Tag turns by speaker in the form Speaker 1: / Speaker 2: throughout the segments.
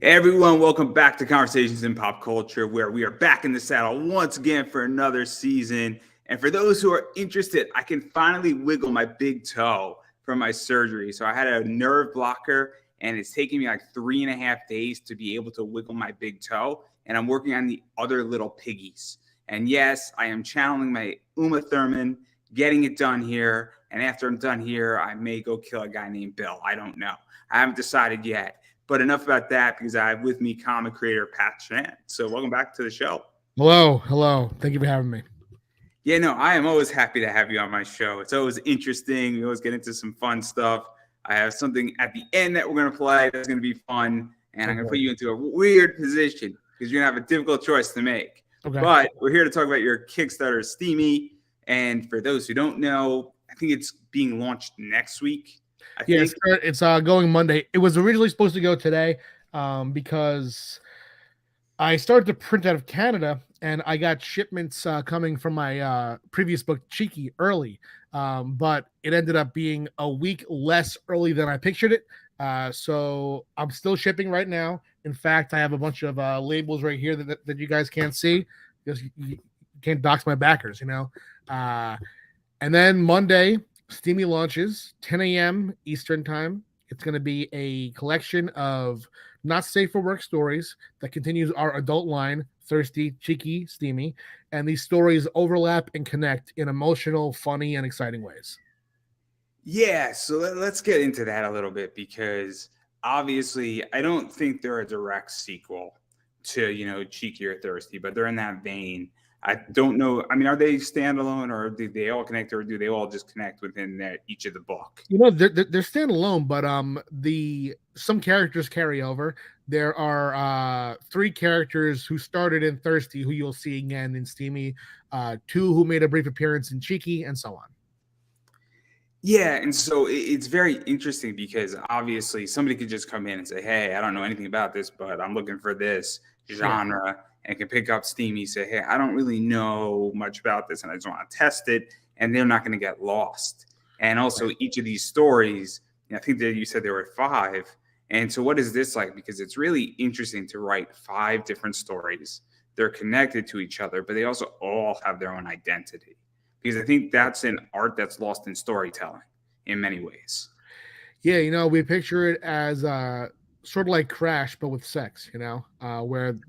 Speaker 1: Hey everyone, welcome back to Conversations in Pop Culture, where we are back in the saddle once again for another season. And for those who are interested, I can finally wiggle my big toe from my surgery. So I had a nerve blocker, and it's taking me like 3.5 days to be able to wiggle my big toe. And I'm working on the other little piggies. And yes, I am channeling my Uma Thurman, getting it done here. And after I'm done here, I may go kill a guy named Bill. I don't know. I haven't decided yet. But enough about that, because I have with me comic creator Pat Chan. So welcome back to the show.
Speaker 2: Hello. Thank you for having me.
Speaker 1: Yeah, no, I am always happy to have you on my show. It's always interesting. We always get into some fun stuff. I have something at the end that we're going to play that's going to be fun. And I'm going to put you into a weird position because you're going to have a difficult choice to make. Okay. But we're here to talk about your Kickstarter, Steamy. And for those who don't know, I think it's being launched next week.
Speaker 2: It's going Monday. It was originally supposed to go today because I started to print out of Canada and I got shipments coming from my previous book, Cheeky, early. But it ended up being a week less early than I pictured it. So I'm still shipping right now. In fact, I have a bunch of labels right here that you guys can't see because you can't dox my backers, you know. And then Monday, Steamy launches 10 a.m. Eastern time. It's going to be a collection of not safe for work stories that continues our adult line, Thirsty, Cheeky, Steamy. And these stories overlap and connect in emotional, funny, and exciting ways.
Speaker 1: Yeah, so let's get into that a little bit, because obviously I don't think they're a direct sequel to, Cheeky or Thirsty, but they're in that vein. I don't know. I mean, are they standalone, or do they all connect, or do they all just connect within each of the book?
Speaker 2: They're standalone, but some characters carry over. There are 3 characters who started in Thirsty, who you'll see again in Steamy, 2 who made a brief appearance in Cheeky, and so on.
Speaker 1: Yeah, and so it's very interesting because obviously somebody could just come in and say, "Hey, I don't know anything about this, but I'm looking for this genre." Yeah. And can pick up Steamy, say, "Hey, I don't really know much about this, and I just want to test it," and they're not going to get lost. And also, each of these stories, I think that you said there were 5. And so what is this like? Because it's really interesting to write 5 different stories. They're connected to each other, but they also all have their own identity. Because I think that's an art that's lost in storytelling in many ways.
Speaker 2: Yeah, we picture it as sort of like Crash, but with sex, where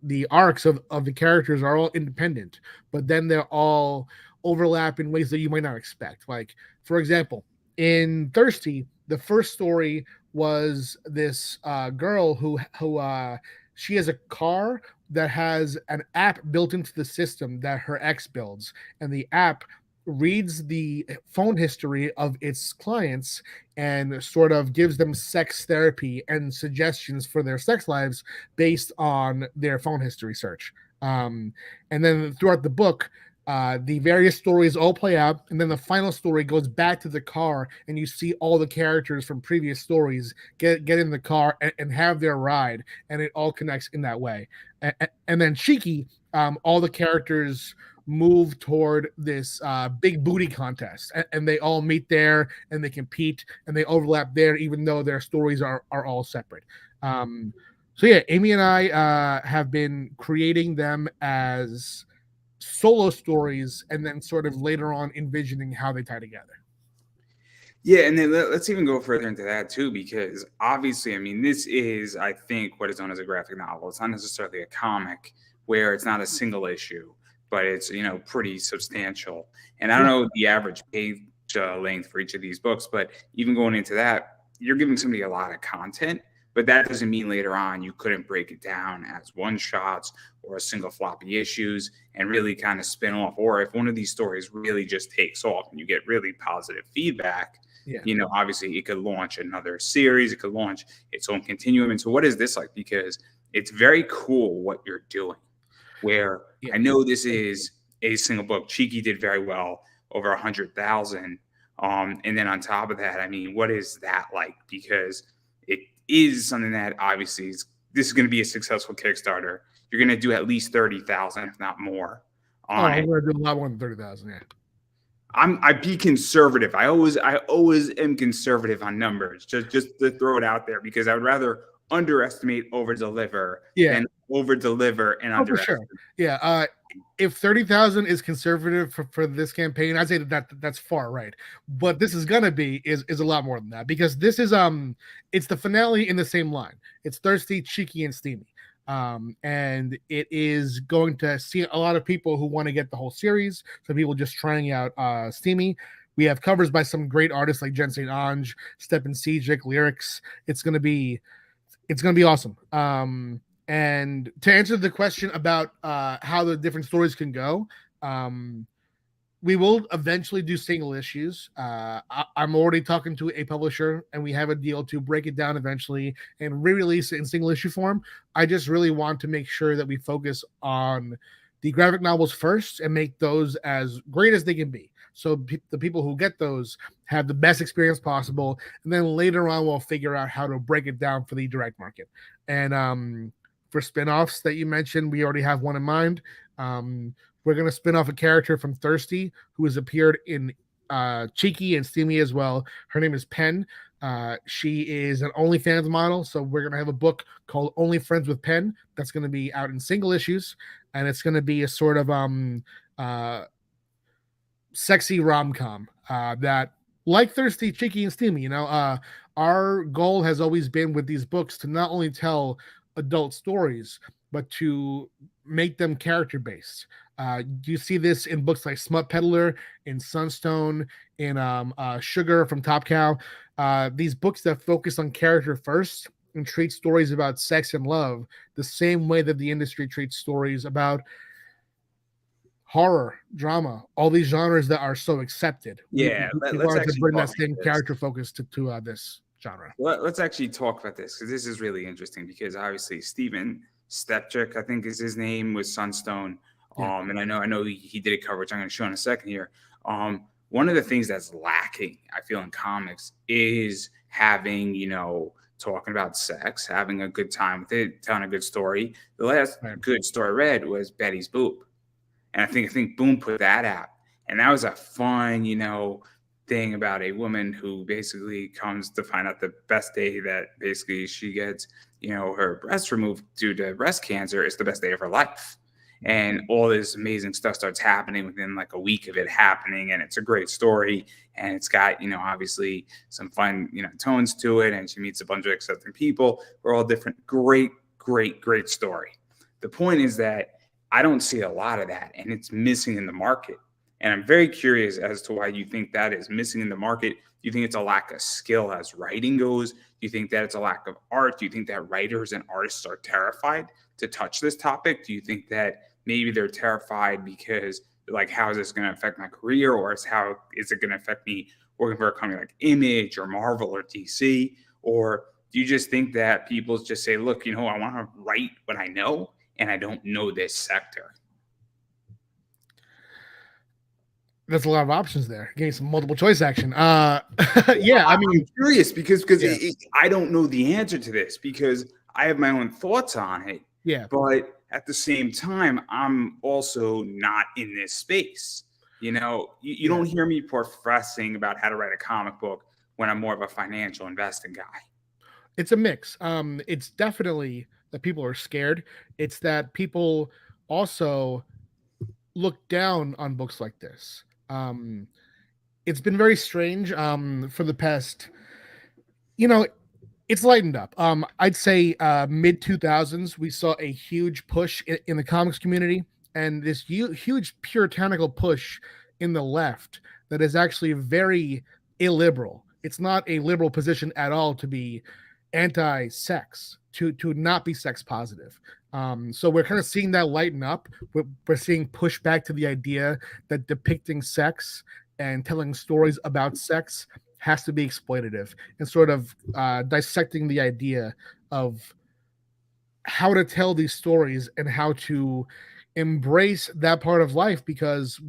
Speaker 2: the arcs of the characters are all independent, but then they're all overlap in ways that you might not expect. Like, for example, in Thirsty, the first story was this girl who she has a car that has an app built into the system that her ex builds, and the app reads the phone history of its clients and sort of gives them sex therapy and suggestions for their sex lives based on their phone history search. And then throughout the book, the various stories all play out, and then the final story goes back to the car, and you see all the characters from previous stories get in the car and have their ride, and it all connects in that way. And then Cheeky, all the characters move toward this big booty contest, and they all meet there, and they compete, and they overlap there, even though their stories are all separate. So yeah, Amy and I have been creating them as solo stories, and then sort of later on envisioning how they tie together.
Speaker 1: Yeah, and then let's even go further into that too, because obviously, I mean, this is, I think, what is known as a graphic novel. It's not necessarily a comic where it's not a single issue, but it's, pretty substantial. And I don't know the average page length for each of these books, but even going into that, you're giving somebody a lot of content, but that doesn't mean later on you couldn't break it down as one shots or a single floppy issues and really kind of spin off. Or if one of these stories really just takes off and you get really positive feedback, obviously it could launch another series, it could launch its own continuum. And so what is this like? Because it's very cool what you're doing, where I know this is a single book. Cheeky did very well, over 100,000. And then on top of that, I mean, what is that like? Because it is something that obviously this is going to be a successful Kickstarter. You're going to do at least 30,000, if not more.
Speaker 2: I'm going to do a lot more than 30,000. Yeah.
Speaker 1: I'd be conservative. I always am conservative on numbers, just to throw it out there, because I would rather underestimate, over deliver,
Speaker 2: Yeah.
Speaker 1: than over deliver and
Speaker 2: Oh, for sure.
Speaker 1: underestimate.
Speaker 2: Yeah. If 30,000 is conservative for this campaign, I'd say that's far right. But this is gonna be is a lot more than that, because this is it's the finale in the same line. It's thirsty, cheeky, and steamy. And it is going to see a lot of people who want to get the whole series. Some people just trying out Steamy. We have covers by some great artists like Jen St. Ange, Stepan Sejic, lyrics. It's gonna be awesome. And to answer the question about how the different stories can go, we will eventually do single issues. I'm already talking to a publisher, and we have a deal to break it down eventually and re-release it in single issue form. I just really want to make sure that we focus on the graphic novels first and make those as great as they can be. So the people who get those have the best experience possible, and then later on we'll figure out how to break it down for the direct market. And for spin-offs that you mentioned, we already have one in mind. We're going to spin off a character from Thirsty who has appeared in Cheeky and Steamy as well. Her name is Pen. She is an OnlyFans model, so we're going to have a book called Only Friends with Pen that's going to be out in single issues, and it's going to be a sort of sexy rom-com that, like Thirsty, Cheeky, and Steamy, our goal has always been with these books to not only tell adult stories, but to make them character-based. You see this in books like Smut Peddler, in Sunstone, in Sugar from Top Cow. These books that focus on character first and treat stories about sex and love the same way that the industry treats stories about horror, drama, all these genres that are so accepted.
Speaker 1: Yeah,
Speaker 2: we
Speaker 1: let's
Speaker 2: wanted to
Speaker 1: actually
Speaker 2: bring that
Speaker 1: talk
Speaker 2: same
Speaker 1: about this.
Speaker 2: character focus to this genre.
Speaker 1: Let's actually talk about this, because this is really interesting, because obviously Steven Stepchick, I think is his name, was Sunstone.
Speaker 2: Yeah.
Speaker 1: And I know he did a cover, which I'm going to show in a second here. One of the things that's lacking, I feel, in comics is having, talking about sex, having a good time with it, telling a good story. The last good story I read was Betty's Boop. And I think Boom put that out. And that was a fun, thing about a woman who basically comes to find out the best day that basically she gets, her breast removed due to breast cancer is the best day of her life. And all this amazing stuff starts happening within like a week of it happening. And it's a great story. And it's got, obviously some fun, tones to it. And she meets a bunch of accepting people. We're all different. Great, great, great story. The point is that I don't see a lot of that, and it's missing in the market. And I'm very curious as to why you think that is missing in the market. Do you think it's a lack of skill as writing goes? Do you think that it's a lack of art? Do you think that writers and artists are terrified to touch this topic? Do you think that maybe they're terrified because, like, how is this going to affect my career? Or how is it going to affect me working for a company like Image or Marvel or DC? Or do you just think that people just say, look, I want to write what I know, and I don't know this sector?
Speaker 2: There's a lot of options there. Getting some multiple choice action. I'm
Speaker 1: curious because I don't know the answer to this, because I have my own thoughts on it.
Speaker 2: Yeah.
Speaker 1: But at the same time, I'm also not in this space. You don't hear me professing about how to write a comic book when I'm more of a financial investing guy.
Speaker 2: It's a mix. It's definitely that people are scared. It's that people also look down on books like this. It's been very strange for the past, it's lightened up. I'd say mid 2000s, we saw a huge push in the comics community, and this huge puritanical push in the left that is actually very illiberal. It's not a liberal position at all to be anti-sex, to not be sex positive. So we're kind of seeing that lighten up. We're seeing pushback to the idea that depicting sex and telling stories about sex has to be exploitative, and sort of dissecting the idea of how to tell these stories and how to embrace that part of life. Because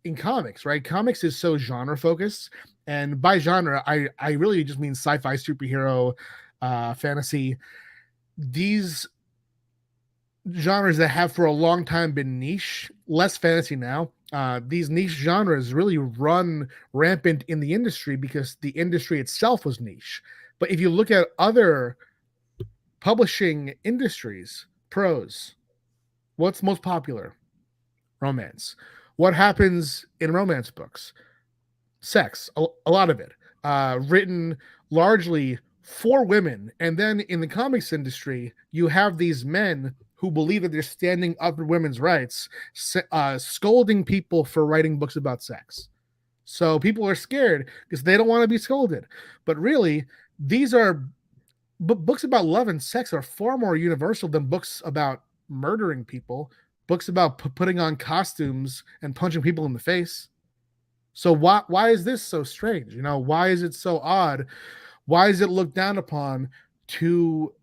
Speaker 2: in comics, right, comics is so genre focused, and by genre I really just mean sci-fi, superhero, fantasy, these genres that have for a long time been niche, less fantasy now. These niche genres really run rampant in the industry because the industry itself was niche. But if you look at other publishing industries, prose. What's most popular? Romance. What happens in romance books? Sex, a lot of it, written largely for women. And then in the comics industry, you have these men who believe that they're standing up for women's rights, scolding people for writing books about sex. So people are scared because they don't want to be scolded. But really, these are books about love and sex are far more universal than books about murdering people, books about putting on costumes and punching people in the face. So why is this so strange? Why is it so odd? Why is it looked down upon to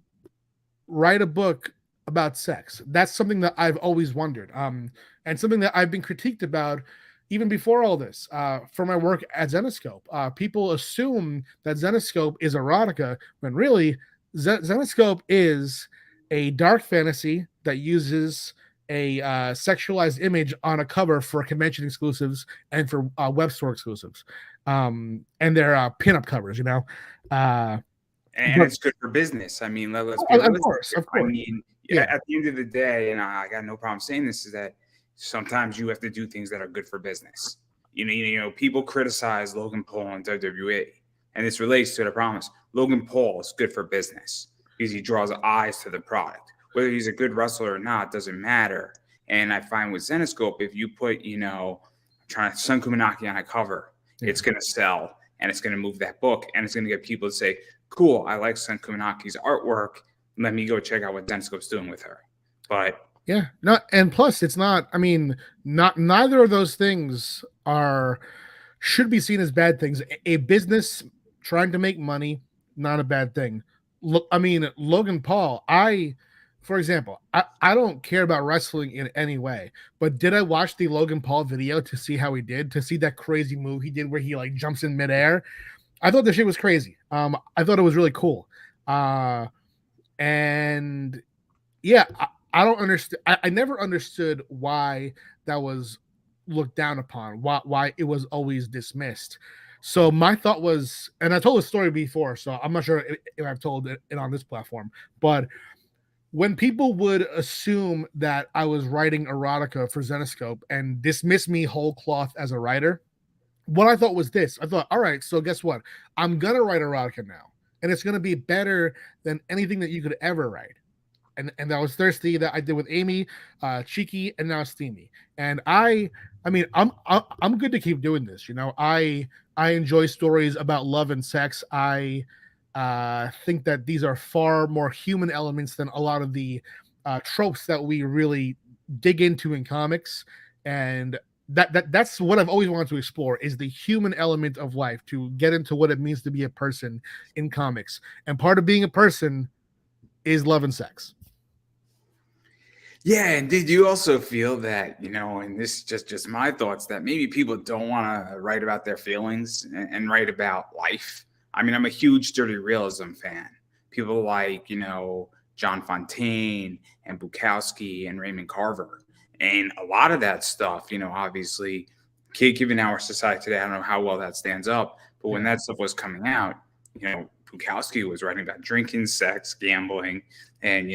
Speaker 2: write a book about sex? That's something that I've always wondered, and something that I've been critiqued about even before all this. For my work at Zenescope, people assume that Zenescope is erotica when really Zenescope is a dark fantasy that uses a sexualized image on a cover for convention exclusives and for web store exclusives, and they're pinup covers.
Speaker 1: And it's good for business. I mean, let's be
Speaker 2: Of
Speaker 1: realistic.
Speaker 2: course, of
Speaker 1: I
Speaker 2: course.
Speaker 1: mean,
Speaker 2: Yeah.
Speaker 1: at the end of the day, and I got no problem saying this, is that sometimes you have to do things that are good for business. People criticize Logan Paul and WWE, and this relates to the promise. Logan Paul is good for business because he draws eyes to the product. Whether he's a good wrestler or not doesn't matter. And I find with Zenescope, if you put, trying to Sun Kumanaki on a cover, it's going to sell and it's going to move that book and it's going to get people to say, cool, I like Sun Kumanaki's artwork. Let me go check out what Zenescope's doing with her. But
Speaker 2: yeah, and plus it's not. I mean, neither of those things should be seen as bad things. A business trying to make money, not a bad thing. Look, I mean, Logan Paul. For example, I don't care about wrestling in any way, but did I watch the Logan Paul video to see how he did? To see that crazy move he did where he like jumps in midair? I thought the shit was crazy. I thought it was really cool. And yeah, I don't understand. I never understood why that was looked down upon. Why it was always dismissed. So my thought was, and I told the story before, so I'm not sure if I've told it on this platform, but when people would assume that I was writing erotica for Zenescope and dismiss me whole cloth as a writer, what I thought was this. I thought, all right, so guess what? I'm going to write erotica now, and it's going to be better than anything that you could ever write. And that was Thirsty that I did with Amy, Cheeky, and now Steamy. And I mean, I'm good to keep doing this. I enjoy stories about love and sex. I think that these are far more human elements than a lot of the tropes that we really dig into in comics. And that's what I've always wanted to explore is the human element of life, to get into what it means to be a person in comics. And part of being a person is love and sex.
Speaker 1: Yeah, and did you also feel that, and this is just my thoughts, that maybe people don't want to write about their feelings and write about life? I mean, I'm a huge dirty realism fan. People like, John Fontaine and Bukowski and Raymond Carver. And a lot of that stuff, obviously, given our society today, I don't know how well that stands up. But when that stuff was coming out, Bukowski was writing about drinking, sex, gambling, and,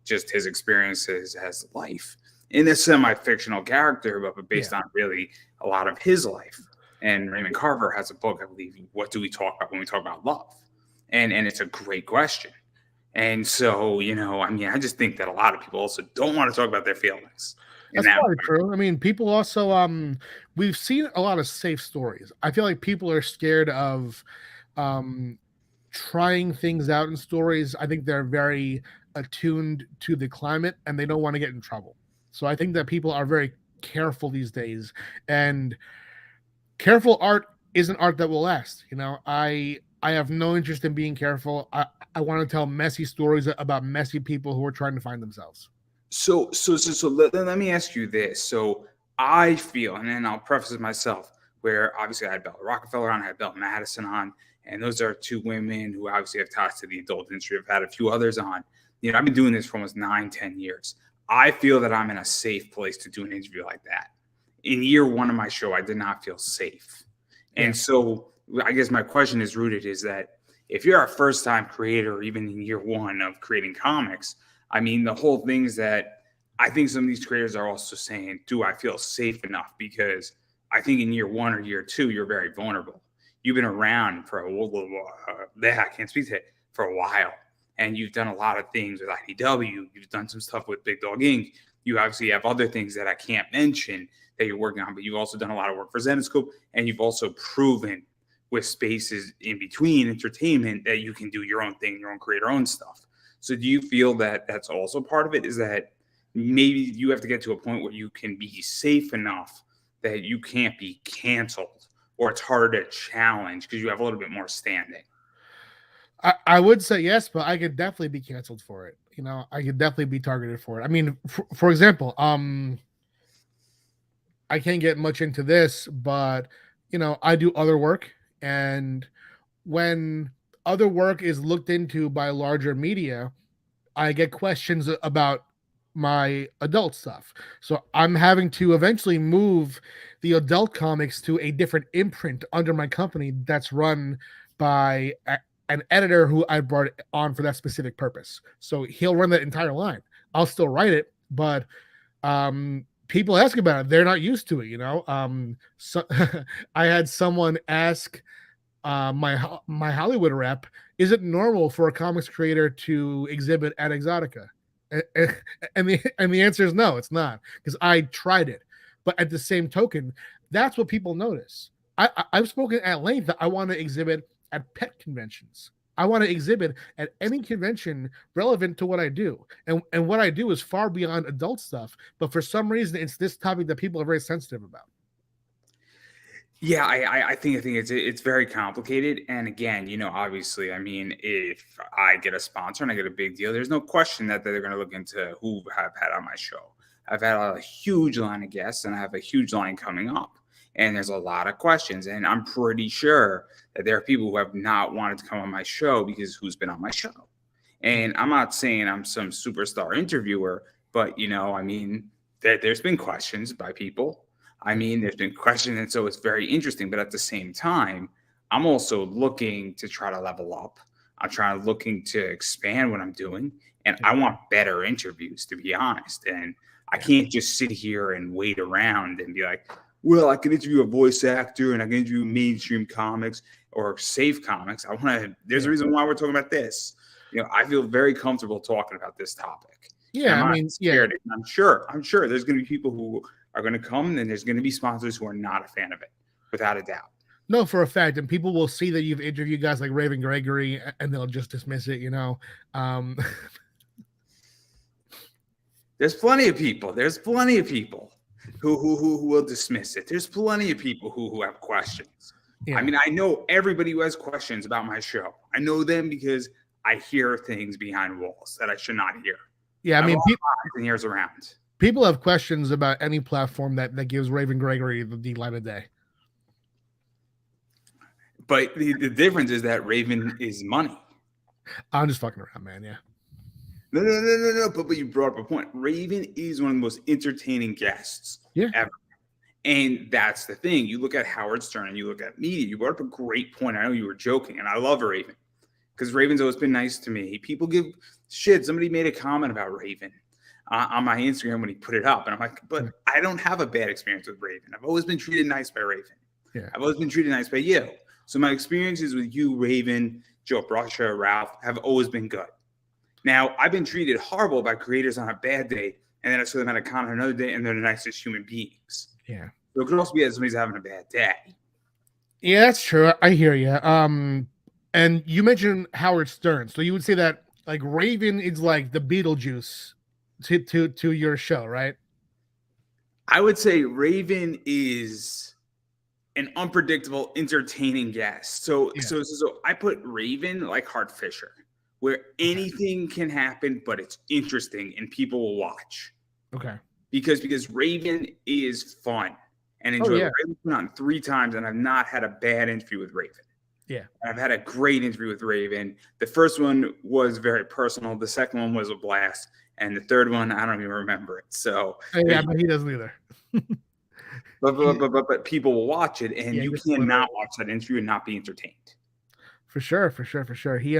Speaker 1: just his experiences as life in a semi-fictional character, but based on really a lot of his life. And Raymond Carver has a book, I believe, What Do We Talk About When We Talk About Love? And it's a great question. And so, I just think that a lot of people also don't want to talk about their feelings.
Speaker 2: That's probably true. I mean, people also, we've seen a lot of safe stories. I feel like people are scared of trying things out in stories. I think they're very attuned to the climate and they don't want to get in trouble. So I think that people are very careful these days, and careful art isn't art that will last. I have no interest in being careful. I want to tell messy stories about messy people who are trying to find themselves.
Speaker 1: So let me ask you this. So I feel, and then I'll preface it myself, where obviously I had Bella Rockefeller on, I had Bella Madison on, and those are two women who obviously have ties to the adult industry. I've had a few others on. I've been doing this for almost 9-10 years. I feel that I'm in a safe place to do an interview like that. In year one of my show, I did not feel safe. And so I guess my question is rooted is that if you're a first time creator, or even in year one of creating comics, I mean, the whole thing is that I think some of these creators are also saying, do I feel safe enough? Because I think in year one or year two, you're very vulnerable. You've been around for I can't speak to it, for a while. And you've done a lot of things with IDW. You've done some stuff with Big Dog Inc. You obviously have other things that I can't mention that you're working on, but you've also done a lot of work for Zenoscope, and you've also proven with spaces in between entertainment that you can do your own thing, your own create your own stuff. So do you feel that that's also part of it? Is that maybe you have to get to a point where you can be safe enough that you can't be canceled, or it's harder to challenge because you have a little bit more standing?
Speaker 2: I would say yes, but I could definitely be canceled for it. I could definitely be targeted for it. I mean, for example, I can't get much into this, but I do other work, and when other work is looked into by larger media, I get questions about my adult stuff. So I'm having to eventually move the adult comics to a different imprint under my company that's run by an editor who I brought on for that specific purpose. So he'll run that entire line. I'll still write it, but people ask about it. They're not used to it, So I had someone ask my Hollywood rep, is it normal for a comics creator to exhibit at Exotica? And the answer is no, it's not, because I tried it. But at the same token, that's what people notice. I've spoken at length that I want to exhibit at pet conventions. I want to exhibit at any convention relevant to what I do. And what I do is far beyond adult stuff. But for some reason, it's this topic that people are very sensitive about.
Speaker 1: Yeah, I think it's very complicated. And again, obviously, I mean, if I get a sponsor and I get a big deal, there's no question that they're going to look into who I've had on my show. I've had a huge line of guests, and I have a huge line coming up. And there's a lot of questions. And I'm pretty sure that there are people who have not wanted to come on my show because who's been on my show. And I'm not saying I'm some superstar interviewer, but, I mean, there's been questions by people. I mean, there's been questions, and so it's very interesting. But at the same time, I'm also looking to try to level up. I'm looking to expand what I'm doing, and I want better interviews, to be honest. And I can't just sit here and wait around and be like, well, I can interview a voice actor and I can interview mainstream comics or safe comics. There's a reason why we're talking about this. I feel very comfortable talking about this topic.
Speaker 2: Yeah, I mean,
Speaker 1: scared. I'm sure there's going to be people who are going to come, and there's going to be sponsors who are not a fan of it, without a doubt.
Speaker 2: No, for a fact. And people will see that you've interviewed guys like Raven Gregory, and they'll just dismiss it,
Speaker 1: There's plenty of people. Who will dismiss it. There's plenty of people who have questions. Yeah. I mean, I know everybody who has questions about my show. I know them because I hear things behind walls that I should not hear.
Speaker 2: Yeah, I mean,
Speaker 1: ears around.
Speaker 2: People have questions about any platform that gives Raven Gregory the light of day.
Speaker 1: But the difference is that Raven is money.
Speaker 2: I'm just fucking around, man. Yeah.
Speaker 1: No. But you brought up a point. Raven is one of the most entertaining guests ever. And that's the thing. You look at Howard Stern and you look at me. You brought up a great point. I know you were joking, and I love Raven because Raven's always been nice to me. People give shit. Somebody made a comment about Raven on my Instagram when he put it up. And I'm like, but I don't have a bad experience with Raven. I've always been treated nice by Raven. Yeah. I've always been treated nice by you. So my experiences with you, Raven, Joe Brusha, Ralph, have always been good. Now, I've been treated horrible by creators on a bad day, and then I saw them at a con on another day, and they're the nicest human beings.
Speaker 2: Yeah.
Speaker 1: So it could also be that somebody's having a bad day.
Speaker 2: Yeah, that's true. I hear you. And you mentioned Howard Stern. So you would say that, like, Raven is like the Beetlejuice to your show, right?
Speaker 1: I would say Raven is an unpredictable, entertaining guest. So I put Raven like Hart Fisher, where anything can happen, but it's interesting and people will watch.
Speaker 2: Okay.
Speaker 1: Because Raven is fun and enjoyable. Raven's been on 3 times, and I've not had a bad interview with Raven.
Speaker 2: Yeah.
Speaker 1: I've had a great interview with Raven. The first one was very personal. The second one was a blast. And the third one, I don't even remember it. So
Speaker 2: yeah, but he doesn't either.
Speaker 1: but people will watch it, and you cannot watch that interview and not be entertained.
Speaker 2: For sure, for sure, for sure. He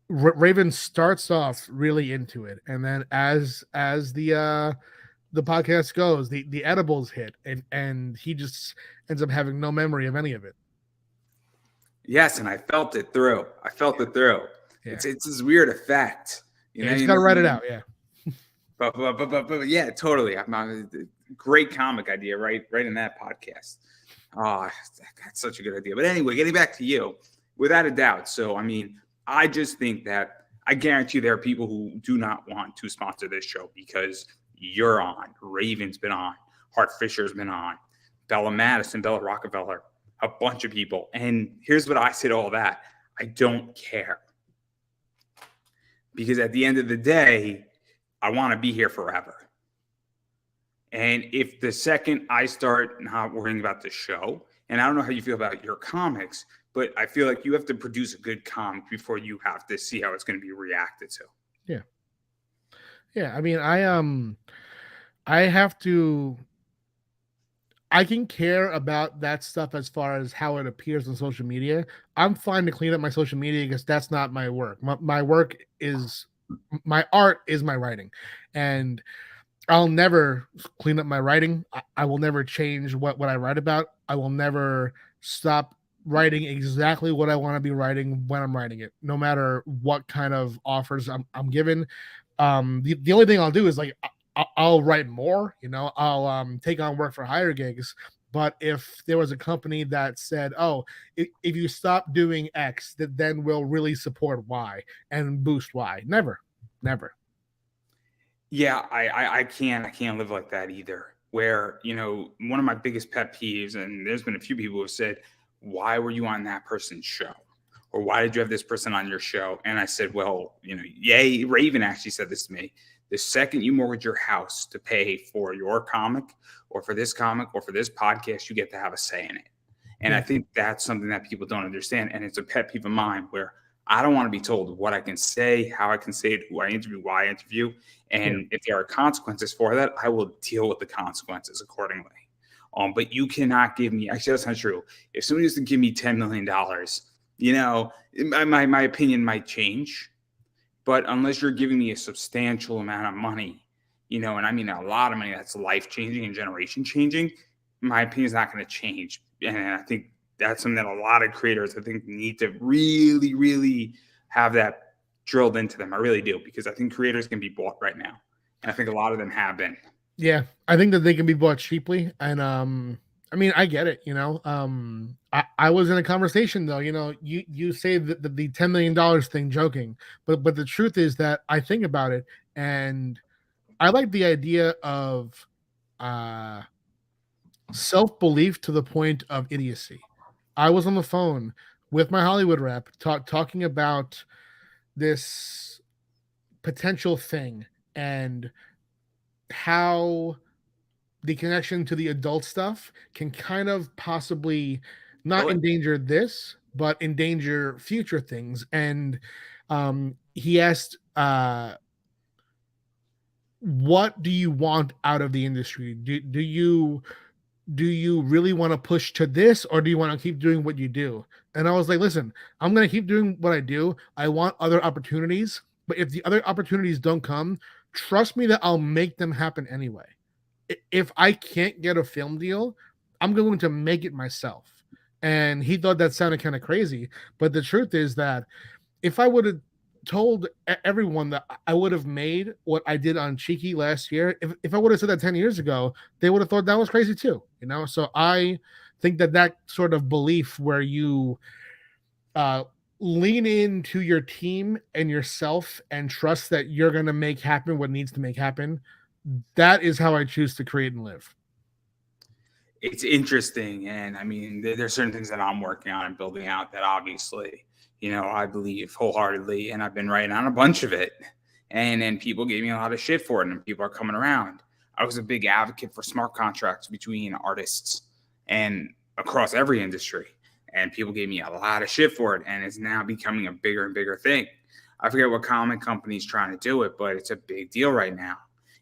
Speaker 2: Raven starts off really into it, and then as the podcast goes, the edibles hit, and he just ends up having no memory of any of it.
Speaker 1: Yes, and I felt it through. I felt it through.
Speaker 2: Yeah,
Speaker 1: It's this weird effect,
Speaker 2: yeah, you just got to write it out. Yeah,
Speaker 1: but yeah, totally. Great comic idea, right in that podcast. Oh, that's such a good idea. But anyway, getting back to you, without a doubt. So, I mean, I just think that I guarantee there are people who do not want to sponsor this show because you're on. Raven's been on. Hart Fisher's been on. Bella Madison, Bella Rockefeller, a bunch of people. And here's what I say to all that. I don't care. Because at the end of the day, I want to be here forever. And if the second I start not worrying about the show, and I don't know how you feel about your comics, but I feel like you have to produce a good comic before you have to see how it's going to be reacted to.
Speaker 2: yeah, yeah. I mean, I have to. I can care about that stuff as far as how it appears on social media. I'm fine to clean up my social media because that's not my work. My work is my art is my writing, and I'll never clean up my writing. I will never change what I write about. I will never stop writing exactly what I want to be writing when I'm writing it, no matter what kind of offers I'm given. The only thing I'll do is like I'll write more, I'll take on work for higher gigs. But if there was a company that said, "Oh, if you stop doing X, then we'll really support Y and boost Y," never.
Speaker 1: Yeah, I can't live like that either. Where, one of my biggest pet peeves, and there's been a few people who have said, why were you on that person's show? Or why did you have this person on your show? And I said, well, yay, Raven actually said this to me. The second you mortgage your house to pay for your comic or for this comic or for this podcast, you get to have a say in it. And I think that's something that people don't understand. And it's a pet peeve of mine where I don't want to be told what I can say, how I can say it, who I interview, why I interview. And if there are consequences for that, I will deal with the consequences accordingly. But you cannot give me, actually, that's not true. If somebody was to give me $10 million, my opinion might change. But unless you're giving me a substantial amount of money, and I mean a lot of money that's life changing and generation changing, my opinion is not going to change. And I think that's something that a lot of creators, I think, need to really, really have that drilled into them. I really do, because I think creators can be bought right now. And I think a lot of them have been.
Speaker 2: Yeah, I think that they can be bought cheaply. And I mean, I get it, I was in a conversation though, you say that the $10 million thing joking, but the truth is that I think about it and I like the idea of self-belief to the point of idiocy. I was on the phone with my Hollywood rep talking about this potential thing and how the connection to the adult stuff can kind of possibly not endanger this, but endanger future things. And he asked, what do you want out of the industry? Do you really want to push to this, or do you want to keep doing what you do? And I was like, listen, I'm going to keep doing what I do. I want other opportunities, but if the other opportunities don't come, trust me that I'll make them happen anyway. If I can't get a film deal, I'm going to make it myself. And he thought that sounded kind of crazy, but the truth is that if I would have told everyone that I would have made what I did on Cheeky last year, if I would have said that 10 years ago, they would have thought that was crazy too, So I think that sort of belief where you lean into your team and yourself and trust that you're going to make happen what needs to make happen, that is how I choose to create and live.
Speaker 1: It's interesting. And I mean, there's certain things that I'm working on and building out that obviously, I believe wholeheartedly, and I've been writing on a bunch of it. And then people gave me a lot of shit for it, and people are coming around. I was a big advocate for smart contracts between artists and across every industry. And people gave me a lot of shit for it, and it's now becoming a bigger and bigger thing. I forget what comic company's trying to do it, but it's a big deal right now.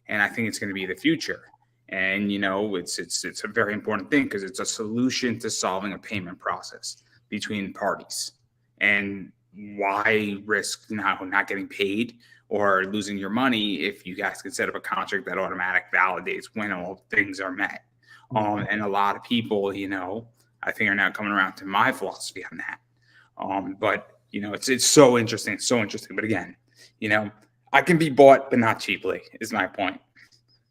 Speaker 1: And I think it's going to be the future. And, it's a very important thing because it's a solution to solving a payment process between parties. And why risk now not getting paid or losing your money if you guys can set up a contract that automatic validates when all things are met? And a lot of people, I think are now coming around to my philosophy on that. But it's so interesting, so interesting. But again, I can be bought, but not cheaply, is my point.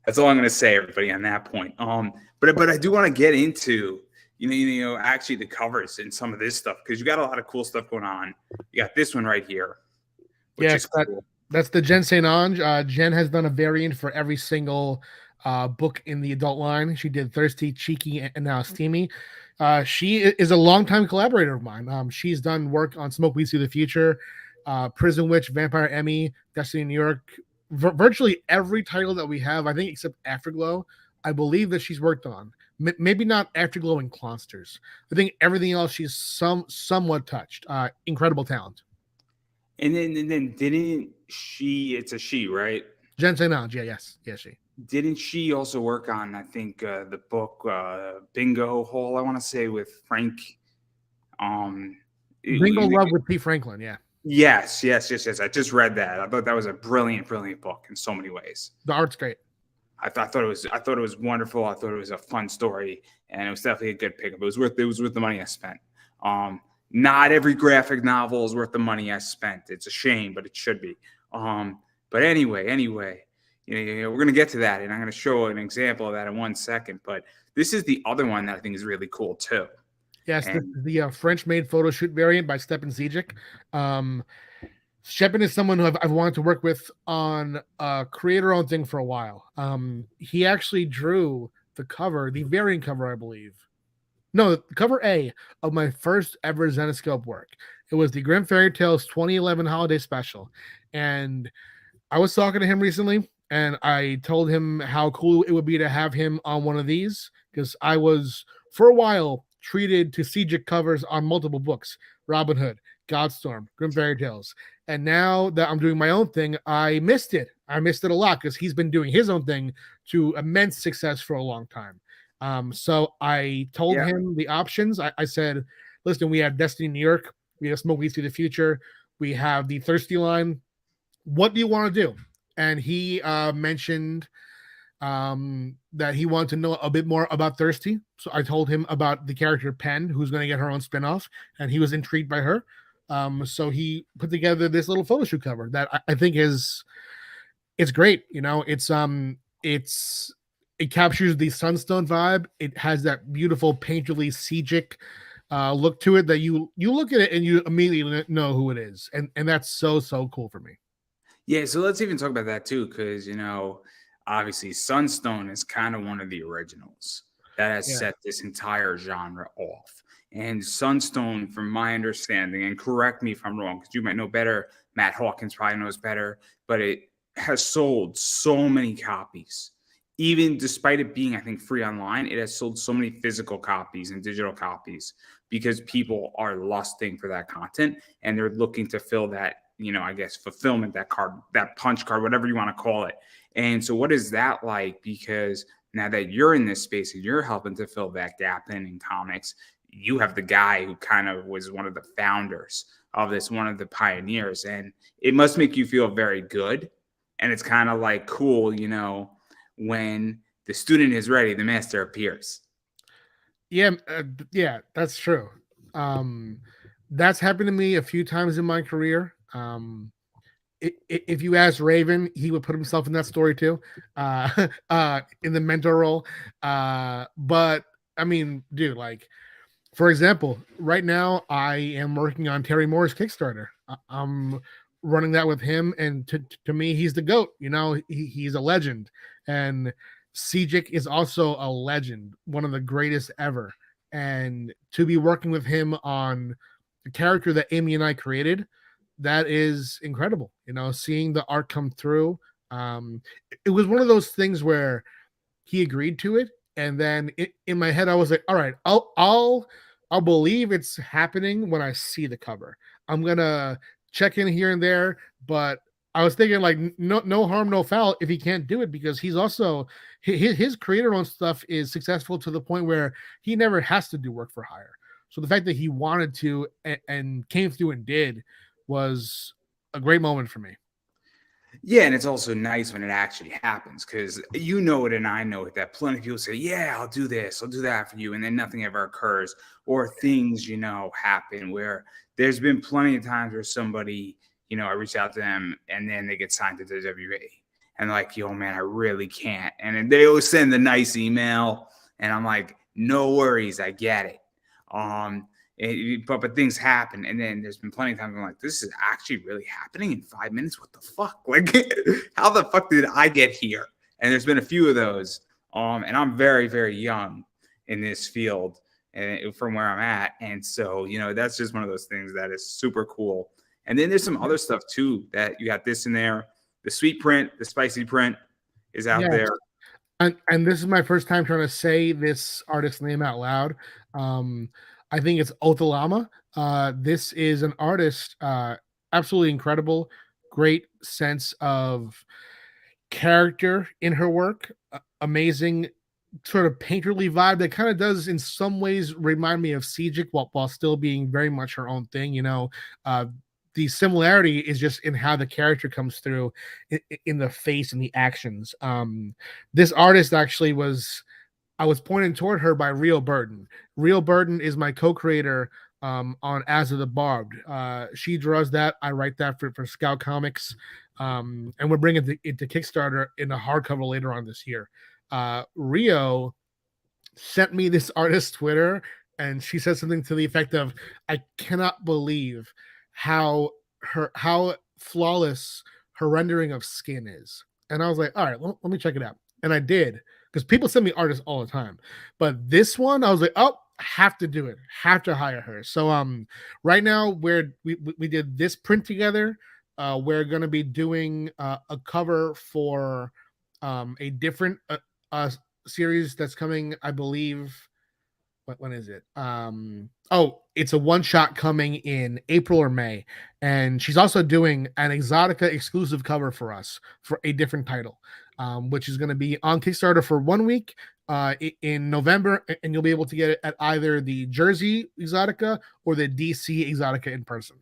Speaker 1: That's all I'm going to say, everybody, on that point. But I do want to get into, actually the covers and some of this stuff, because you got a lot of cool stuff going on. You got this one right here, which is cool.
Speaker 2: That's the Jen St. Ange. Jen has done a variant for every single book in the adult line. She did Thirsty, Cheeky, and now Steamy. She is a longtime collaborator of mine. She's done work on Smoke Weeds Through the Future, Prison Witch, Vampire Emmy, Destiny New York, virtually every title that we have, I think, except Afterglow, I believe that she's worked on. Maybe not Afterglow and Clonsters. I think everything else she's somewhat touched. Incredible talent.
Speaker 1: And then didn't she? It's a she, right?
Speaker 2: Jen St. Ange, yes, she.
Speaker 1: Didn't she also work on, I think, the book Bingo Hall, I want to say, with Frank?
Speaker 2: Bingo Love with P. Franklin, yeah.
Speaker 1: Yes. I just read that. I thought that was a brilliant book in so many ways.
Speaker 2: The art's great.
Speaker 1: I thought it was wonderful. I thought it was a fun story, and it was definitely a good pickup. It was worth the money I spent. Not every graphic novel is worth the money I spent. It's a shame, but it should be. But anyway, we're gonna get to that, and I'm gonna show an example of that in 1 second. But this is the other one that I think is really cool too.
Speaker 2: Yes, the French-made photo shoot variant by Stepan Zijic. Stepan is someone who I've wanted to work with on a creator-owned thing for a while. He actually drew the cover, the variant cover, I believe. No, cover A of my first ever Zenescope work. It was the Grim Fairy Tales 2011 Holiday Special. And I was talking to him recently, and I told him how cool it would be to have him on one of these, because I was, for a while, treated to Zijic covers on multiple books: Robin Hood, Godstorm, Grim Fairy Tales. And now that I'm doing my own thing, I missed it. I missed it a lot because he's been doing his own thing to immense success for a long time. So I told him the options. I said, listen, we have Destiny New York, we have Smoke Weeds Through the Future, we have the Thirsty line. What do you want to do? And he mentioned that he wanted to know a bit more about Thirsty. So I told him about the character Pen, who's going to get her own spinoff, and he was intrigued by her. So he put together this little photo shoot cover that I think it's great. It captures the Sunstone vibe. It has that beautiful painterly Zijic look to it that you look at it and you immediately know who it is. And that's so cool for me.
Speaker 1: Yeah. So let's even talk about that too. Cause obviously Sunstone is kind of one of the originals that has set this entire genre off. And Sunstone, from my understanding, and correct me if I'm wrong, because you might know better, Matt Hawkins probably knows better, but it has sold so many copies. Even despite it being, I think, free online, it has sold so many physical copies and digital copies because people are lusting for that content and they're looking to fill that, I guess, fulfillment, that card, that punch card, whatever you want to call it. And so what is that like? Because now that you're in this space and you're helping to fill that gap in comics, you have the guy who kind of was one of the founders of this, one of the pioneers, and it must make you feel very good. And it's kind of like cool, when the student is ready, the master appears.
Speaker 2: Yeah, that's true. That's happened to me a few times in my career. If you ask Raven, he would put himself in that story too, in the mentor role. But I mean, dude, like, for example, right now I am working on Terry Moore's Kickstarter. I'm running that with him, and to me, he's the GOAT. He's a legend, and Zijic is also a legend, one of the greatest ever. And to be working with him on the character that Amy and I created, that is incredible. Seeing the art come through. It was one of those things where he agreed to it, and then in my head I was like, all right, I'll believe it's happening when I see the cover. I'm gonna check in here and there, but I was thinking, like, no harm, no foul if he can't do it, because he's also his creator-owned stuff is successful to the point where he never has to do work for hire. So the fact that he wanted to and came through and did was a great moment for me.
Speaker 1: Yeah, and it's also nice when it actually happens because you know it and I know it that plenty of people say, "Yeah, I'll do this, I'll do that for you," and then nothing ever occurs, or things happen where there's been plenty of times where somebody, I reach out to them and then they get signed to the WWE, and like, "Yo, man, I really can't," and then they always send the nice email, and I'm like, "No worries, I get it." Um, but things happen, and then there's been plenty of times I'm like, this is actually really happening in 5 minutes. What the fuck? Like, how the fuck did I get here? And there's been a few of those. And I'm very, very young in this field and from where I'm at, and so that's just one of those things that is super cool. And then there's some other stuff too that you got this in there. The sweet print, the spicy print is out
Speaker 2: Yes.
Speaker 1: there.
Speaker 2: And this is my first time trying to say this artist's name out loud. Um, I think it's Othalama. This is an artist, absolutely incredible, great sense of character in her work, amazing sort of painterly vibe that kind of does in some ways remind me of Sejic while still being very much her own thing. The similarity is just in how the character comes through in the face and the actions. This artist actually I was pointed toward her by Rio Burton. Rio Burton is my co-creator on As of the Barbed. She draws that. I write that for Scout Comics. And we're bringing it to Kickstarter in a hardcover later on this year. Rio sent me this artist's Twitter, and she said something to the effect of, "I cannot believe how flawless her rendering of skin is." And I was like, "All right, let me check it out." And I did, because people send me artists all the time, but this one I was like, "Oh, have to do it, have to hire her." So right now we did this print together. We're going to be doing a cover for a different series that's coming, I believe. When is it? It's a one shot coming in April or May, and she's also doing an Exotica exclusive cover for us for a different title, which is going to be on Kickstarter for 1 week in November, and you'll be able to get it at either the Jersey Exotica or the DC Exotica in person.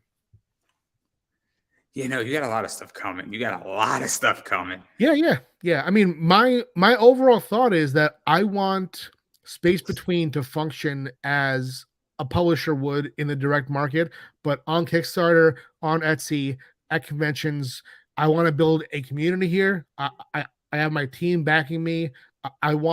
Speaker 1: You got a lot of stuff coming. You got a lot of stuff coming.
Speaker 2: Yeah. I mean, my overall thought is that I want Space Between to function as a publisher would in the direct market, but on Kickstarter, on Etsy, at conventions. I want to build a community here. I have my team backing me. I'm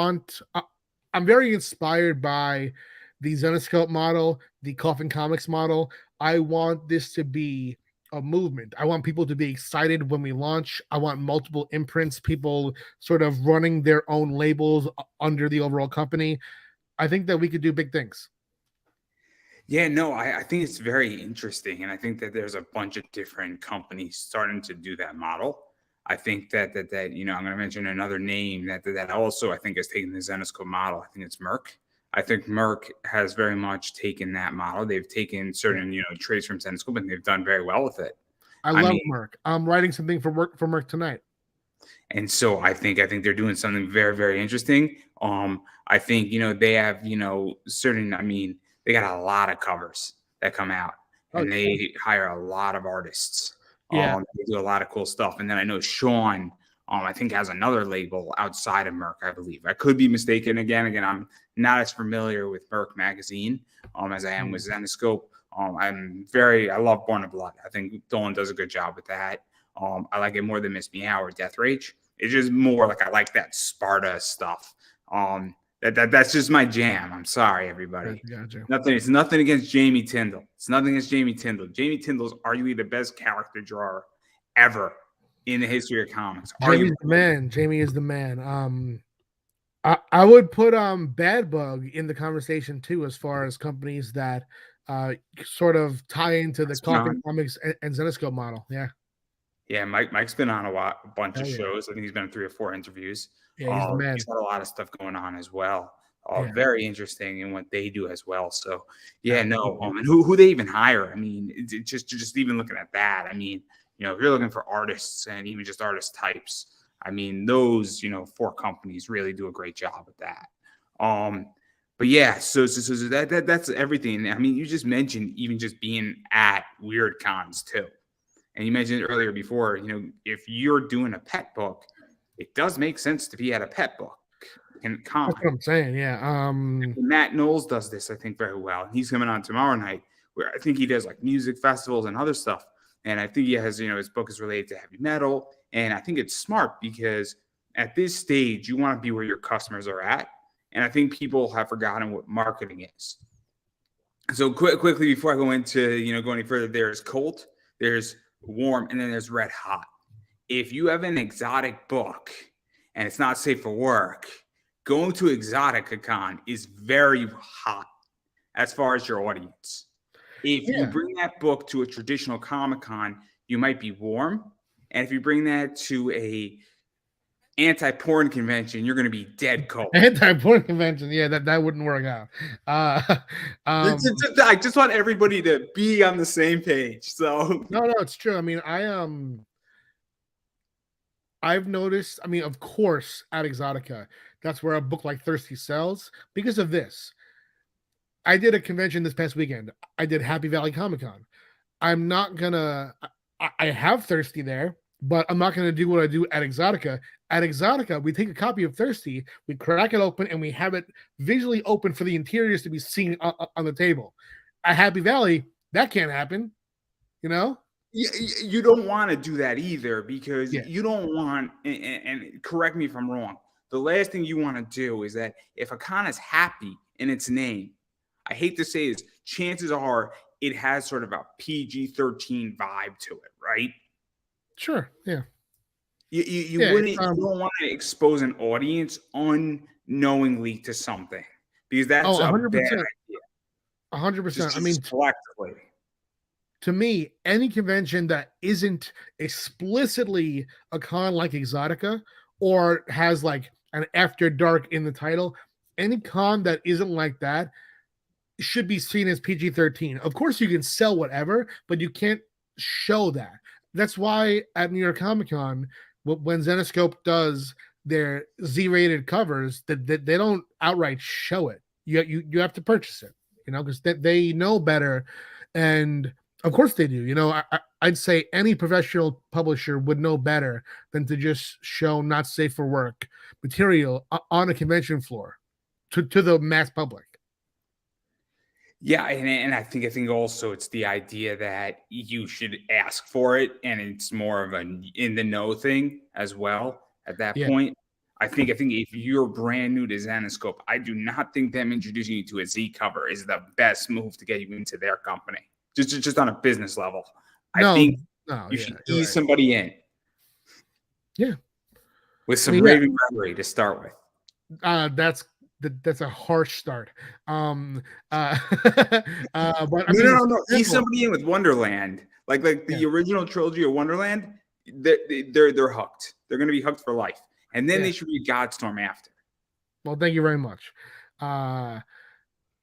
Speaker 2: very inspired by the Zenoscope model, the Coffin Comics model. I want this to be a movement. I want people to be excited when we launch. I want multiple imprints, people sort of running their own labels under the overall company. I think that we could do big things.
Speaker 1: Yeah, no, I think it's very interesting. And I think that there's a bunch of different companies starting to do that model. I think that I'm going to mention another name that also I think has taken the Zenoscope model. I think it's Merck. I think Merck has very much taken that model. They've taken certain, traits from Zenoscope and they've done very well with it.
Speaker 2: I love Merck. I'm writing something for Merck tonight.
Speaker 1: And so I think they're doing something very, very interesting. I think, they have, certain, they got a lot of covers that come out and they hire a lot of artists.
Speaker 2: Yeah.
Speaker 1: They do a lot of cool stuff. And then I know Sean, I think has another label outside of Merck, I believe. I could be mistaken again. I'm not as familiar with Merck magazine as I am with Zenoscope. I love Born of Blood. I think Dolan does a good job with that. I like it more than Miss Meow or Death Rage. It's just more like I like that Sparta stuff. That's just my jam. I'm sorry, everybody.
Speaker 2: Gotcha.
Speaker 1: It's nothing against Jamie Tyndall. It's nothing against Jamie Tyndall. Jamie Tyndall's arguably the best character drawer ever in the history of comics.
Speaker 2: Jamie is the man. I would put Bad Bug in the conversation too, as far as companies that sort of tie into the Coffin Comics and Zenoscope model.
Speaker 1: Yeah, Mike's been on a bunch of shows. I think he's been on 3 or 4 interviews.
Speaker 2: Yeah, he's the man.
Speaker 1: He's got a lot of stuff going on as well. Very interesting in what they do as well. So and who they even hire. I mean, just even looking at that. I mean, if you're looking for artists and even just artist types, I mean, those 4 companies really do a great job at that. But yeah, so that's everything. I mean, you just mentioned even just being at weird cons too. And you mentioned earlier before, if you're doing a pet book, it does make sense to be at a pet book and
Speaker 2: That's
Speaker 1: con.
Speaker 2: what I'm saying. Yeah.
Speaker 1: Matt Knowles does this, I think, very well. He's coming on tomorrow night, where I think he does like music festivals and other stuff. And I think he has, his book is related to heavy metal. And I think it's smart because at this stage, you want to be where your customers are at. And I think people have forgotten what marketing is. So quickly before I go into, go any further, there's cold, there's warm, and then there's red hot. If you have an exotic book and it's not safe for work, going to Exotica is very hot as far as your audience. If you bring that book to a traditional Comic-Con, you might be warm. And if you bring that to a anti-porn convention, you're going to be dead cold.
Speaker 2: Anti-porn convention, yeah, that wouldn't work out.
Speaker 1: I just want everybody to be on the same page. So
Speaker 2: no, it's true. I mean, I've noticed. I mean, of course, at Exotica, that's where a book like Thirsty sells because of this. I did a convention this past weekend. I did Happy Valley Comic Con. I'm not gonna. I have Thirsty there, but I'm not gonna do what I do at Exotica. At Exotica, we take a copy of Thirsty, we crack it open, and we have it visually open for the interiors to be seen on the table. At Happy Valley, that can't happen.
Speaker 1: You don't want to do that either because you don't want, and correct me if I'm wrong, the last thing you want to do is that if a con is happy in its name, I hate to say this, chances are it has sort of a PG-13 vibe to it, right?
Speaker 2: Sure, yeah.
Speaker 1: You wouldn't, you don't want to expose an audience unknowingly to something because that's 100%. A bad idea.
Speaker 2: 100%. I mean,
Speaker 1: collectively.
Speaker 2: To me, any convention that isn't explicitly a con like Exotica or has like an After Dark in the title, any con that isn't like that should be seen as PG-13. Of course, you can sell whatever, but you can't show that. That's why at New York Comic Con, when Zenescope does their Z-rated covers, that they don't outright show it. You have to purchase it, because they know better, and of course they do. I'd say any professional publisher would know better than to just show not safe for work material on a convention floor to the mass public.
Speaker 1: Yeah, and I think also it's the idea that you should ask for it, and it's more of an in the know thing as well at that point. I think if you're brand new to Zenescope, I do not think them introducing you to a Z cover is the best move to get you into their company. Just on a business level. I think you should ease somebody in.
Speaker 2: Yeah.
Speaker 1: With some raving reverie to start with.
Speaker 2: That's a harsh start. But
Speaker 1: no. Ease somebody in with Wonderland, like the original trilogy of Wonderland. They're hooked. They're going to be hooked for life, and then they should read Godstorm after.
Speaker 2: Well, thank you very much.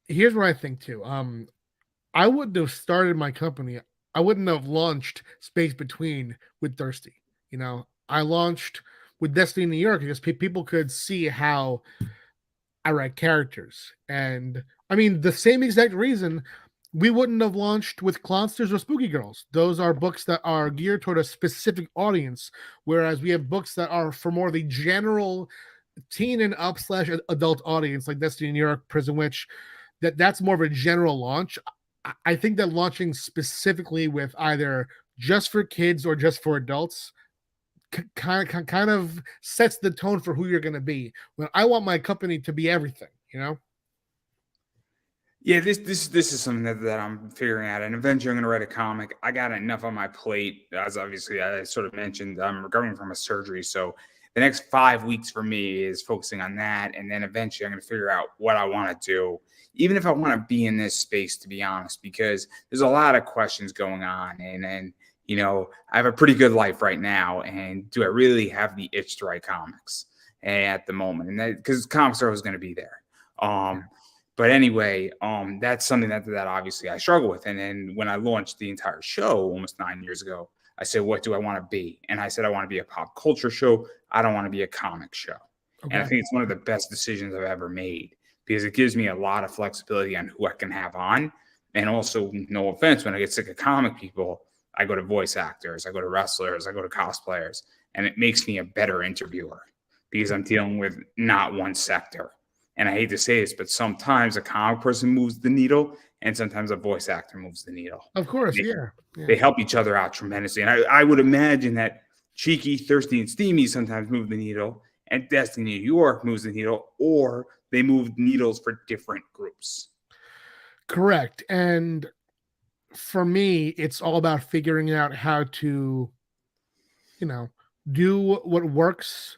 Speaker 2: Here's what I think too. I wouldn't have started my company. I wouldn't have launched Space Between with Thirsty. I launched with Destiny New York because people could see how I write characters. And I mean, the same exact reason we wouldn't have launched with Clonsters or Spooky Girls. Those are books that are geared toward a specific audience, whereas we have books that are for more the general teen and up / adult audience, like Destiny New York, Prison Witch. That's more of a general launch. I think that launching specifically with either just for kids or just for adults kind of sets the tone for who you're going to be. When I want my company to be everything,
Speaker 1: Yeah, this is something that I'm figuring out. And eventually I'm going to write a comic. I got enough on my plate, as obviously I sort of mentioned. I'm recovering from a surgery, so the next 5 weeks for me is focusing on that. And then eventually I'm going to figure out what I want to do, even if I want to be in this space, to be honest, because there's a lot of questions going on. And I have a pretty good life right now. And do I really have the itch to write comics at the moment? And that, because comics are always going to be there. But anyway, that's something that obviously I struggle with. And then when I launched the entire show almost 9 years ago, I said, what do I want to be? And I said, I want to be a pop culture show. I don't want to be a comic show. Okay. And I think it's one of the best decisions I've ever made because it gives me a lot of flexibility on who I can have on. And also, no offense, when I get sick of comic people, I go to voice actors, I go to wrestlers, I go to cosplayers, and it makes me a better interviewer because I'm dealing with not one sector. And I hate to say this, but sometimes a comic person moves the needle, and sometimes a voice actor moves the needle.
Speaker 2: Of course, yeah.
Speaker 1: They help each other out tremendously. And I would imagine that Cheeky, Thirsty, and Steamy sometimes move the needle, and Destiny New York moves the needle, or they move needles for different groups.
Speaker 2: Correct. And for me, it's all about figuring out how to, do what works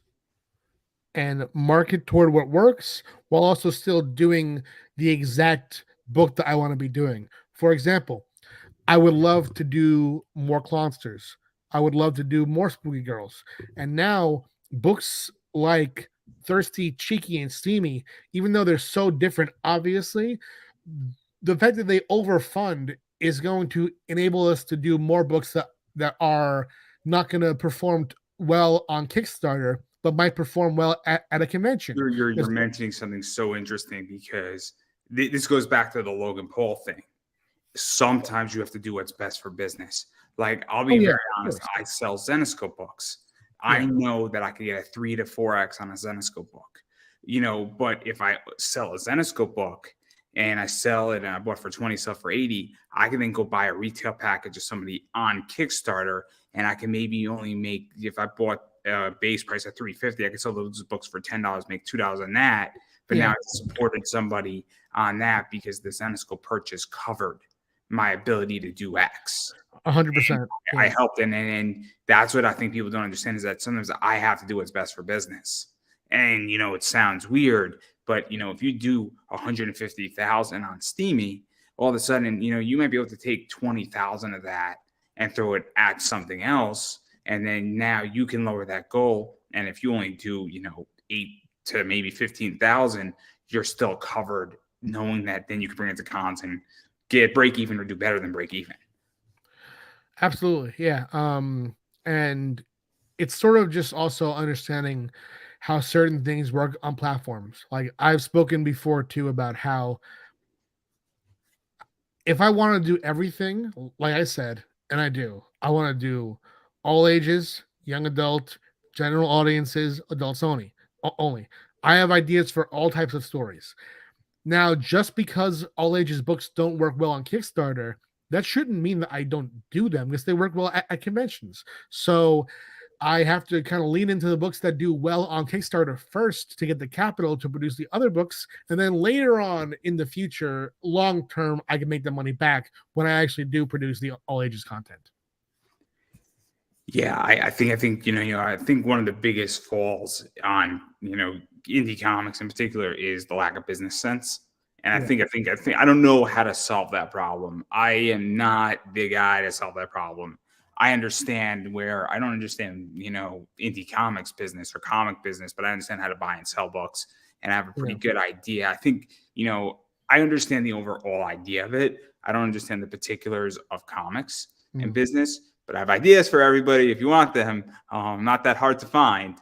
Speaker 2: and market toward what works while also still doing the exact book that I want to be doing. For example, I would love to do more Clonsters. I would love to do more Spooky Girls. And now books like Thirsty, Cheeky, and Steamy, even though they're so different, obviously, the fact that they overfund is going to enable us to do more books that are not going to perform well on Kickstarter, but might perform well at a convention.
Speaker 1: You're mentioning something so interesting because this goes back to the Logan Paul thing. Sometimes you have to do what's best for business. Like, I'll be very honest, I sell Zenescope books. I know that I could get a 3 to 4x on a Zenescope book, but if I sell a Zenescope book and I sell it and I bought for 20, sell for 80, I can then go buy a retail package of somebody on Kickstarter, and I can maybe only make, if I bought a base price at $350, I could sell those books for $10, make $2 on that. But now I supported somebody on that because the Zenescope purchase covered my ability to do X.
Speaker 2: 100%.
Speaker 1: I helped, and that's what I think people don't understand, is that sometimes I have to do what's best for business. And it sounds weird, but if you do 150,000 on Steamy, all of a sudden you might be able to take 20,000 of that and throw it at something else, and then now you can lower that goal. And if you only do 8 to maybe 15,000, you're still covered, knowing that then you can bring it to cons and get break even or do better than break even.
Speaker 2: Absolutely. Yeah. And it's sort of just also understanding how certain things work on platforms. Like, I've spoken before too about how if I want to do everything, like I said, and I want to do all ages, young adult, general audiences, adults only. I have ideas for all types of stories. Now, just because all ages books don't work well on Kickstarter, that shouldn't mean that I don't do them, because they work well at conventions. So I have to kind of lean into the books that do well on Kickstarter first to get the capital to produce the other books. And then later on in the future, long term, I can make the money back when I actually do produce the all ages content.
Speaker 1: Yeah, I think I think one of the biggest falls on indie comics in particular is the lack of business sense. And I think I don't know how to solve that problem. I am not the guy to solve that problem. I understand where I don't understand, indie comics business or comic business, but I understand how to buy and sell books, and I have a pretty good idea. I think, I understand the overall idea of it. I don't understand the particulars of comics and business, but I have ideas for everybody if you want them. Not that hard to find.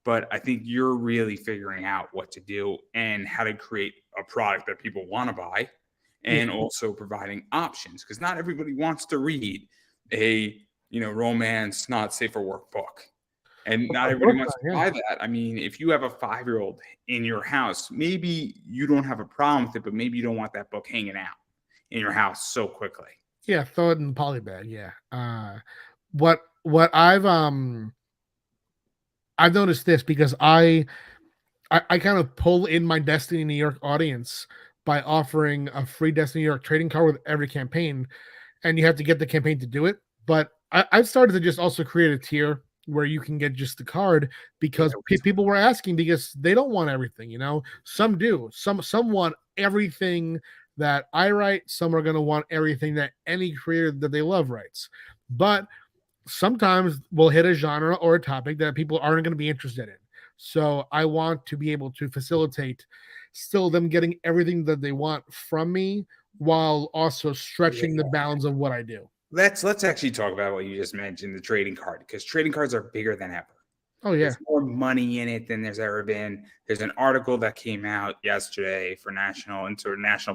Speaker 1: But I think you're really figuring out what to do and how to create a product that people want to buy, and also providing options, because not everybody wants to read a romance not safe for work book, and not everybody wants to buy that. I mean, if you have a 5-year-old in your house, maybe you don't have a problem with it, but maybe you don't want that book hanging out in your house so quickly.
Speaker 2: Yeah, throw it in the poly bag. Yeah. What I've noticed this, because I kind of pull in my Destiny New York audience by offering a free Destiny New York trading card with every campaign, and you have to get the campaign to do it. But I've started to just also create a tier where you can get just the card, because people were asking, because they don't want everything. Some do. Some want everything that I write. Some are going to want everything that any creator that they love writes. But sometimes we'll hit a genre or a topic that people aren't going to be interested in. So I want to be able to facilitate still them getting everything that they want from me, while also stretching the bounds of what I do.
Speaker 1: Let's actually talk about what you just mentioned, the trading card, because trading cards are bigger than ever.
Speaker 2: Oh yeah.
Speaker 1: There's more money in it than there's ever been. There's an article that came out yesterday for International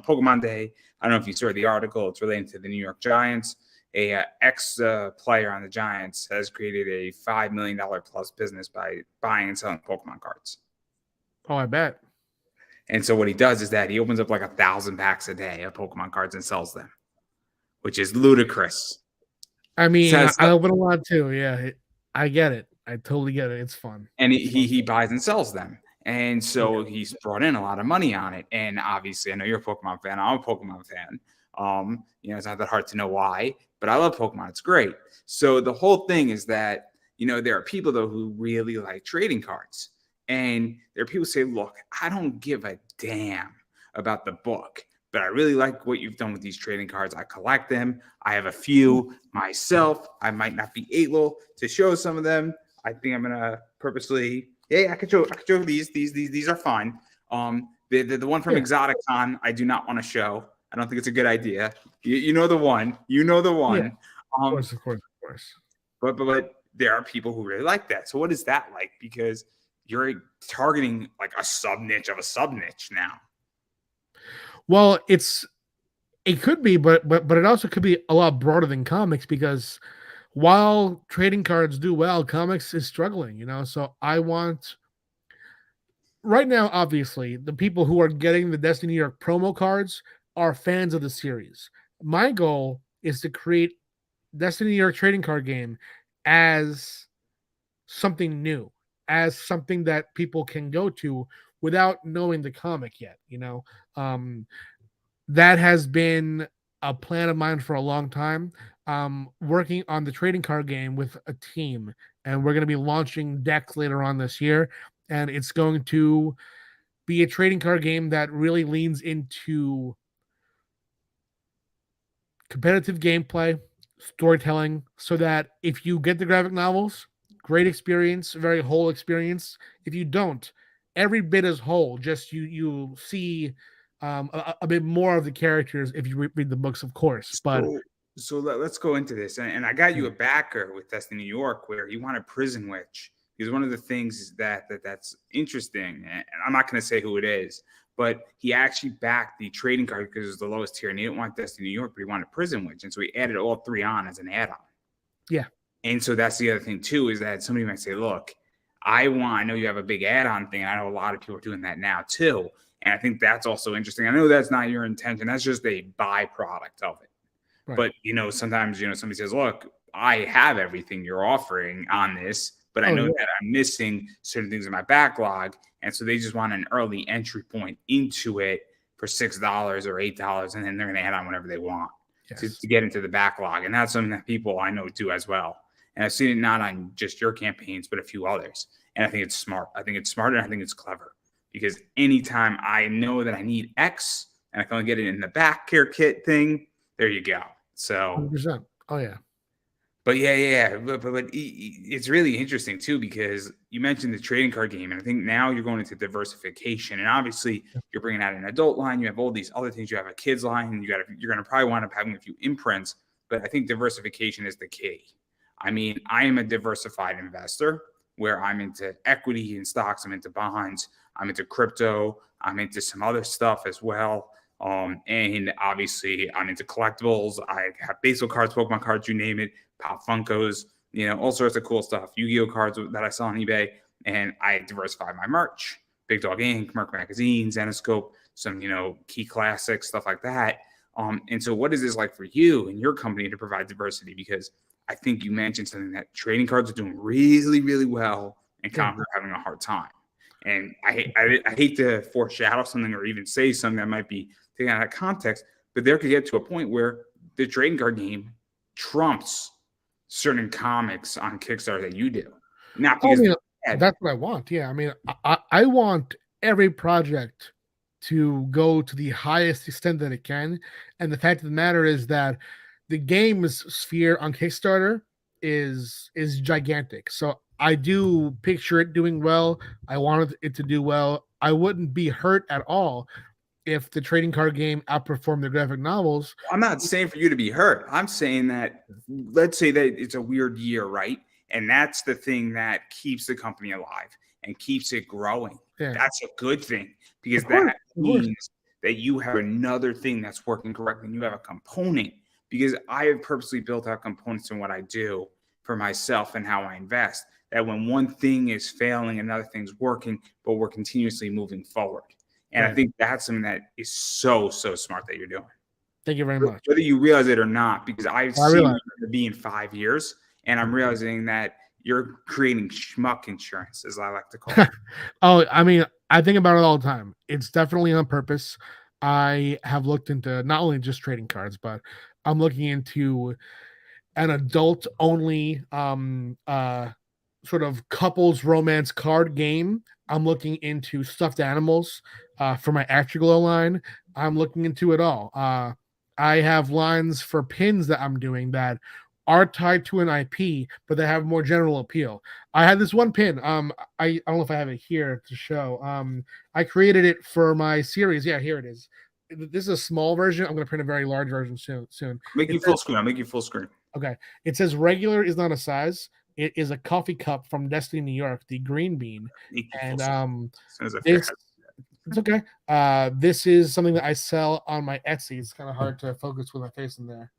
Speaker 1: Pokemon Day. I don't know if you saw the article. It's related to the New York Giants. A ex player on the Giants has created a $5 million plus business by buying and selling Pokemon cards.
Speaker 2: Oh, I bet.
Speaker 1: And so what he does is that he opens up like 1,000 packs a day of Pokemon cards and sells them, which is ludicrous.
Speaker 2: I mean,
Speaker 1: Says
Speaker 2: I open a lot too. Yeah, I get it. I totally get it. It's fun.
Speaker 1: and
Speaker 2: It's fun.
Speaker 1: he buys and sells them. And
Speaker 2: Yeah.
Speaker 1: so he's brought in a lot of money on it. And obviously, I know you're a Pokemon fan. I'm a Pokemon fan. It's not that hard to know why, but I love Pokemon. It's great. So the whole thing is that, there are people though who really like trading cards. And there are people who say, look, I don't give a damn about the book, but I really like what you've done with these trading cards. I collect them. I have a few myself. I might not be able to show some of them. I think I'm gonna purposely. Yeah, I could show these. These are fine. The one from Exoticon, I do not want to show. I don't think it's a good idea. You know the one. You know the one.
Speaker 2: Yeah. Of course.
Speaker 1: But there are people who really like that. So what is that like? Because you're targeting like a sub niche of a sub niche now.
Speaker 2: Well, it could be, but it also could be a lot broader than comics, because while trading cards do well, comics is struggling, So I want right now, obviously, the people who are getting the Destiny New York promo cards are fans of the series. My goal is to create Destiny New York trading card game as something new, as something that people can go to without knowing the comic yet, that has been a plan of mine for a long time. Working on the trading card game with a team, and we're going to be launching decks later on this year, and it's going to be a trading card game that really leans into competitive gameplay, storytelling, so that if you get the graphic novels, great experience, very whole experience. If you don't, every bit is whole. Just you see a bit more of the characters if you read the books, of course. But
Speaker 1: so let's go into this. And I got you a backer with Destiny New York where he wanted Prison Witch. Because one of the things that's interesting, and I'm not going to say who it is, but he actually backed the trading card because it was the lowest tier, and he didn't want Destiny New York, but he wanted Prison Witch, and so he added all three on as an add-on.
Speaker 2: Yeah.
Speaker 1: And so that's the other thing too, is that somebody might say, look, I know you have a big add-on thing. And I know a lot of people are doing that now too. And I think that's also interesting. I know that's not your intention. That's just a byproduct of it. Right. But, sometimes, somebody says, look, I have everything you're offering on this, but I know that I'm missing certain things in my backlog. And so they just want an early entry point into it for $6 or $8, and then they're going to add on whatever they want to get into the backlog. And that's something that people I know do as well. And I've seen it not on just your campaigns, but a few others. And I think it's smart. I think it's smart, and I think it's clever. Because anytime I know that I need X and I can only get it in the back care kit thing, there you go. So
Speaker 2: 100%. Oh, yeah.
Speaker 1: But but it's really interesting too, because you mentioned the trading card game, and I think now you're going into diversification, and obviously you're bringing out an adult line. You have all these other things. You have a kids line, and you're going to probably wind up having a few imprints. But I think diversification is the key. I mean, I am a diversified investor where I'm into equity and stocks. I'm into bonds. I'm into crypto. I'm into some other stuff as well. And obviously I'm into collectibles. I have baseball cards, Pokemon cards, you name it, Pop Funkos, all sorts of cool stuff. Yu-Gi-Oh cards that I sell on eBay, and I diversify my merch. Big Dog Inc., Merc Magazine, Zenoscope, some, key classics, stuff like that. And so what is this like for you and your company to provide diversity? Because I think you mentioned something that trading cards are doing really, really well, and comics are having a hard time. And I hate to foreshadow something or even say something that might be taken out of context, but there could get to a point where the trading card game trumps certain comics on Kickstarter that you do. Not because
Speaker 2: that's what I want. Yeah, I mean, I want every project to go to the highest extent that it can. And the fact of the matter is that the game's sphere on Kickstarter is gigantic. So I do picture it doing well. I wanted it to do well. I wouldn't be hurt at all if the trading card game outperformed the graphic novels.
Speaker 1: I'm not saying for you to be hurt. I'm saying that, let's say that it's a weird year, right? And that's the thing that keeps the company alive and keeps it growing.
Speaker 2: Yeah.
Speaker 1: That's a good thing, because
Speaker 2: Of course,
Speaker 1: that means that you have another thing that's working correctly and you have a component, because I have purposely built out components in what I do for myself and how I invest, that when one thing is failing, another thing's working, but we're continuously moving forward. And I
Speaker 2: Right.
Speaker 1: think that's something that is so smart that you're doing,
Speaker 2: Thank you very much.
Speaker 1: whether you realize it or not, because I've
Speaker 2: I
Speaker 1: seen
Speaker 2: realize.
Speaker 1: it be in 5 years, and I'm realizing that you're creating schmuck insurance, as I like to call it.
Speaker 2: Oh, I mean, I think about it all the time. It's definitely on purpose. I have looked into not only just trading cards, but I'm looking into an adult only sort of couples romance card game. I'm looking into stuffed animals for my Afterglow line. I'm looking into it all. I have lines for pins that I'm doing that are tied to an IP, but they have more general appeal. I had this one pin. I don't know if I have it here to show. I created it for my series. Yeah, here it is. This is a small version. I'm going to print a very large version soon.
Speaker 1: Make you full screen. I'll make you full screen.
Speaker 2: Okay. It says regular is not a size. It is a coffee cup from Destiny, New York, the green bean. And this, it's okay. This is something that I sell on my Etsy. It's kind of hard to focus with my face in there.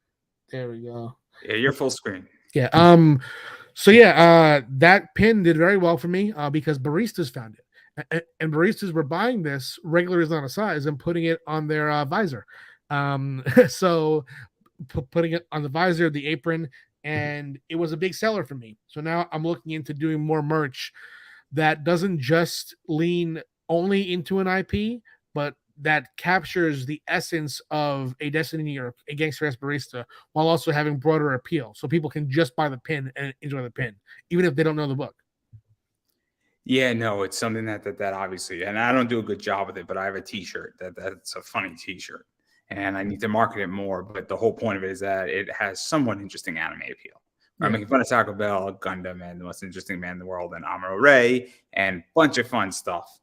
Speaker 2: There we go.
Speaker 1: Yeah, you're full screen.
Speaker 2: Yeah. So yeah, that pin did very well for me because baristas found it. And baristas were buying this regular is not a size and putting it on their visor. So putting it on the visor, the apron, and it was a big seller for me. So now I'm looking into doing more merch that doesn't just lean only into an IP, but that captures the essence of a Destiny New York, a Gangster Barista, while also having broader appeal. So people can just buy the pin and enjoy the pin, even if they don't know the book.
Speaker 1: Yeah, no, it's something that obviously, and I don't do a good job with it, but I have a T-shirt that's a funny T-shirt, and I need to market it more. But the whole point of it is that it has somewhat interesting anime appeal. Yeah. I'm making fun of Taco Bell, Gundam, and the most interesting man in the world, and Amuro Ray, and a bunch of fun stuff.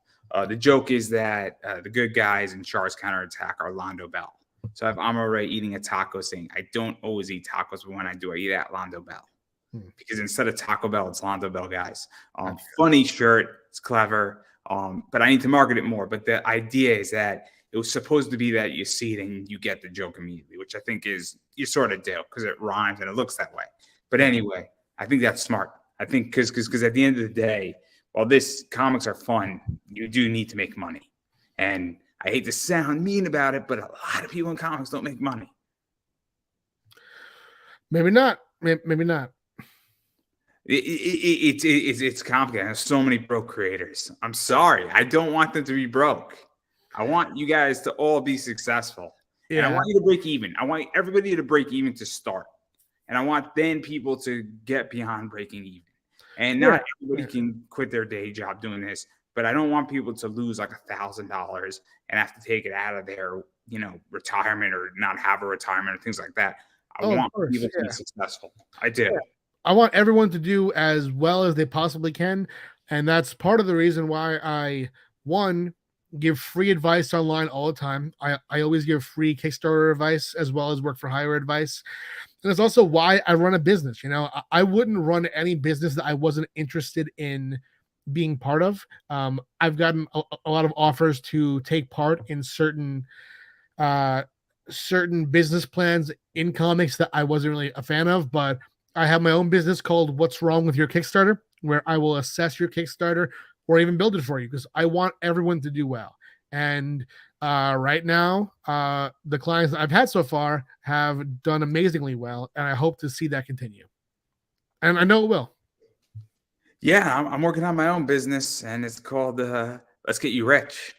Speaker 1: The joke is that the good guys in Char's counterattack are Londo Bell. So I have Amuro Ray eating a taco, saying, "I don't always eat tacos, but when I do, I eat at Londo Bell." Because instead of Taco Bell, it's Londo Bell, guys. Funny shirt. It's clever. But I need to market it more. But the idea is that it was supposed to be that you see it and you get the joke immediately, which I think is you sort of do because it rhymes and it looks that way. But anyway, I think that's smart. I think because at the end of the day, while this comics are fun, you do need to make money. And I hate to sound mean about it, but a lot of people in comics don't make money.
Speaker 2: Maybe not. Maybe not.
Speaker 1: It's complicated. There's so many broke creators. I'm sorry. I don't want them to be broke. I want you guys to all be successful. Yeah. And I want you to break even. I want everybody to break even to start. And I want then people to get beyond breaking even. And not everybody can quit their day job doing this, but I don't want people to lose like $1,000 and have to take it out of their, retirement or not have a retirement or things like that. I want people to be successful. I do.
Speaker 2: Yeah. I want everyone to do as well as they possibly can. And that's part of the reason why I, one, give free advice online all the time. I always give free Kickstarter advice as well as work for hire advice. And it's also why I run a business. I wouldn't run any business that I wasn't interested in being part of. I've gotten a lot of offers to take part in certain business plans in comics that I wasn't really a fan of, but I have my own business called What's Wrong with Your Kickstarter, where I will assess your Kickstarter or even build it for you because I want everyone to do well. And right now, the clients that I've had so far have done amazingly well, and I hope to see that continue. And I know it will.
Speaker 1: Yeah, I'm working on my own business, and it's called Let's Get You Rich.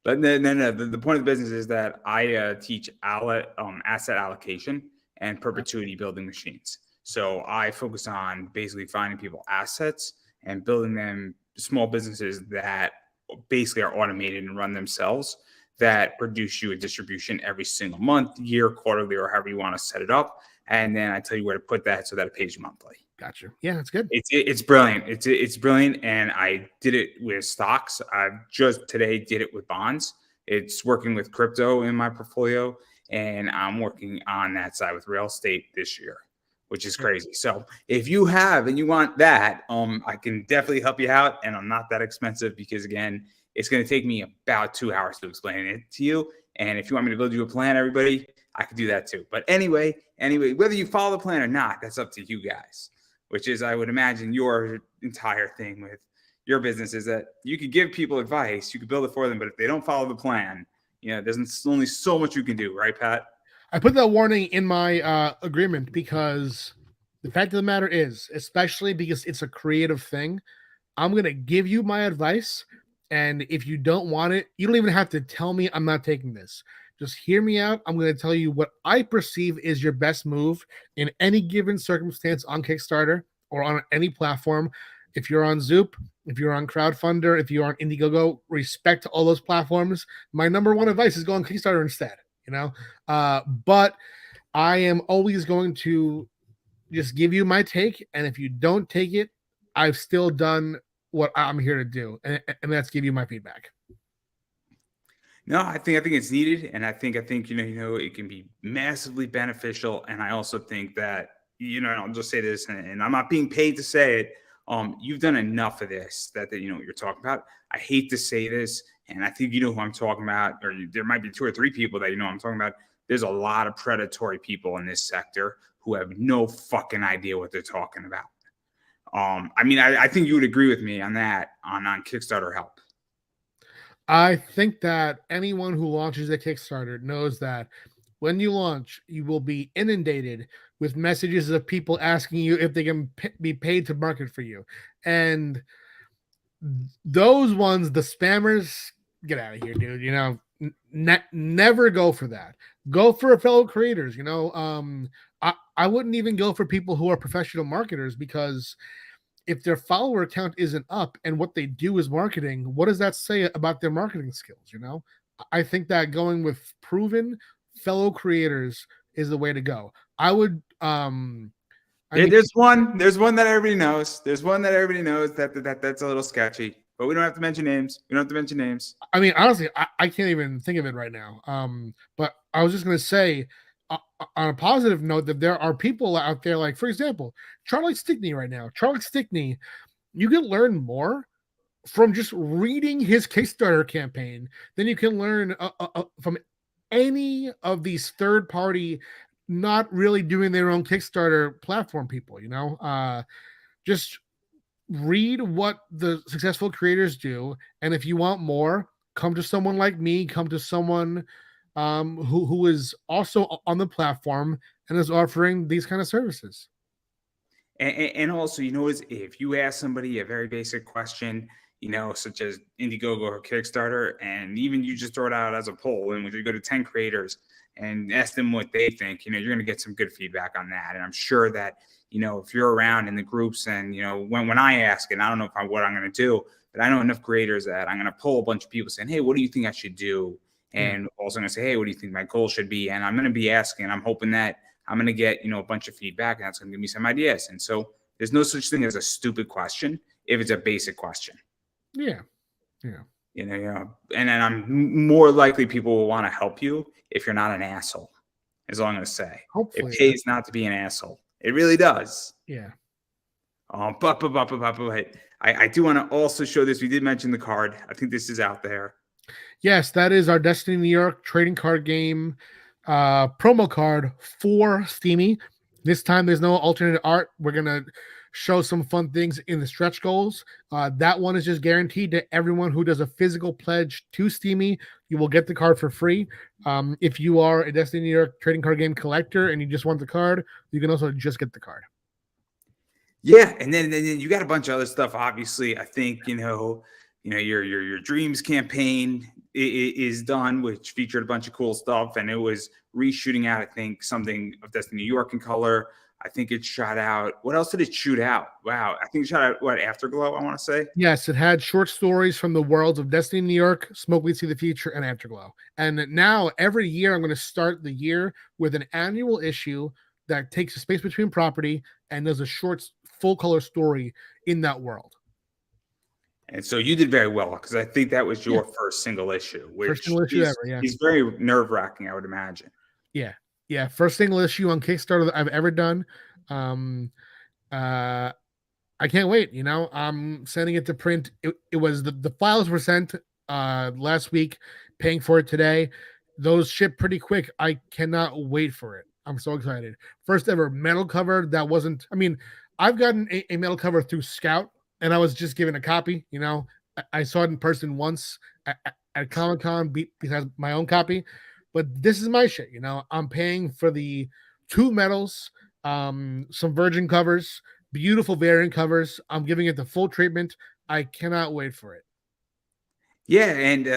Speaker 1: But no. The point of the business is that I teach asset allocation and perpetuity building machines. So I focus on basically finding people assets and building them small businesses that basically are automated and run themselves that produce you a distribution every single month, year, quarterly, or however you want to set it up. And then I tell you where to put that so that it pays you monthly.
Speaker 2: Gotcha. Yeah, that's good.
Speaker 1: It's brilliant. It's brilliant. And I did it with stocks. I just today did it with bonds. It's working with crypto in my portfolio. And I'm working on that side with real estate this year, which is crazy. So if you have and you want that, I can definitely help you out, and I'm not that expensive because again, it's going to take me about 2 hours to explain it to you. And if you want me to build you a plan, everybody, I could do that too. But anyway, whether you follow the plan or not, that's up to you guys, which is, I would imagine, your entire thing with your business is that you could give people advice, you could build it for them, but if they don't follow the plan, there's only so much you can do, right, Pat?
Speaker 2: I put that warning in my agreement because the fact of the matter is, especially because it's a creative thing, I'm going to give you my advice. And if you don't want it, you don't even have to tell me I'm not taking this. Just hear me out. I'm going to tell you what I perceive is your best move in any given circumstance on Kickstarter or on any platform. If you're on Zoop, if you're on Crowdfunder, if you're on Indiegogo, respect to all those platforms. My number one advice is go on Kickstarter instead, but I am always going to just give you my take. And if you don't take it, I've still done what I'm here to do, and that's give you my feedback.
Speaker 1: No, I think it's needed, and I think it can be massively beneficial. And I also think that I'll just say this, and I'm not being paid to say it. You've done enough of this that you know what you're talking about. I hate to say this, and I think you know who I'm talking about, or there might be 2 or 3 people that I'm talking about. There's a lot of predatory people in this sector who have no fucking idea what they're talking about. I think you would agree with me on that on Kickstarter help.
Speaker 2: I think that anyone who launches a Kickstarter knows that when you launch, you will be inundated with messages of people asking you if they can be paid to market for you. And those ones, the spammers, get out of here, dude. Never go for that. Go for fellow creators. I wouldn't even go for people who are professional marketers, because if their follower count isn't up and what they do is marketing, what does that say about their marketing skills? I think that going with proven fellow creators is the way to go. I would
Speaker 1: there's one that everybody knows. There's one that everybody knows that's a little sketchy, but we don't have to mention names.
Speaker 2: I mean, honestly, I can't even think of it right now. But I was just going to say, on a positive note, that there are people out there, like, for example, Charlie Stickney right now. Charlie Stickney, you can learn more from just reading his Kickstarter campaign than you can learn from any of these third-party, not really doing their own Kickstarter platform people. Just read what the successful creators do, and if you want more, come to someone like me. Come to someone who is also on the platform and is offering these kind of services.
Speaker 1: And also, if you ask somebody a very basic question, such as Indiegogo or Kickstarter, and even you just throw it out as a poll, and when you go to 10 creators and ask them what they think, you're going to get some good feedback on that. And I'm sure that, if you're around in the groups and, when I ask, and I don't know what I'm going to do, but I know enough creators that I'm going to poll a bunch of people saying, hey, what do you think I should do? And also going to say, hey, what do you think my goal should be? And I'm going to be asking, I'm hoping that I'm going to get, a bunch of feedback, and that's going to give me some ideas. And so there's no such thing as a stupid question if it's a basic question.
Speaker 2: Yeah.
Speaker 1: And then I'm more likely people will want to help you if you're not an asshole, is all I'm going to say.
Speaker 2: Hopefully.
Speaker 1: It pays not to be an asshole. It really does.
Speaker 2: Yeah.
Speaker 1: But I do want to also show this. We did mention the card. I think this is out there.
Speaker 2: Yes, that is our Destiny New York trading card game promo card for Steamy. This time there's no alternate art. We're going to show some fun things in the stretch goals. That one is just guaranteed to everyone who does a physical pledge to Steamy. You will get the card for free. If you are a Destiny New York trading card game collector and you just want the card, you can also just get the card.
Speaker 1: Yeah, and then you got a bunch of other stuff. Obviously, I think your Dreams campaign is done, which featured a bunch of cool stuff, and it was reshooting out, I think, something of Destiny New York in color. I think it shot out. What else did it shoot out? Wow, I think it shot out Afterglow, I want to say.
Speaker 2: Yes, it had short stories from the worlds of Destiny New York, Smoke Leads to the Future, and Afterglow. And now every year I'm going to start the year with an annual issue that takes a space between property and does a short full color story in that world.
Speaker 1: And so you did very well, because I think that was your first single issue, which
Speaker 2: first single issue ever. Yeah,
Speaker 1: it's very nerve-wracking, I would imagine.
Speaker 2: Yeah, first single issue on Kickstarter that I've ever done. Uh, I can't wait. I'm sending it to print. It was the files were sent last week, paying for it today. Those ship pretty quick. I cannot wait for it. I'm so excited. First ever metal cover that wasn't, I mean, I've gotten a metal cover through Scout, and I was just given a copy. I saw it in person once at Comic Con besides my own copy, but this is my shit. I'm paying for the two metals, some virgin covers, beautiful variant covers. I'm giving it the full treatment. I cannot wait for it.
Speaker 1: Yeah, and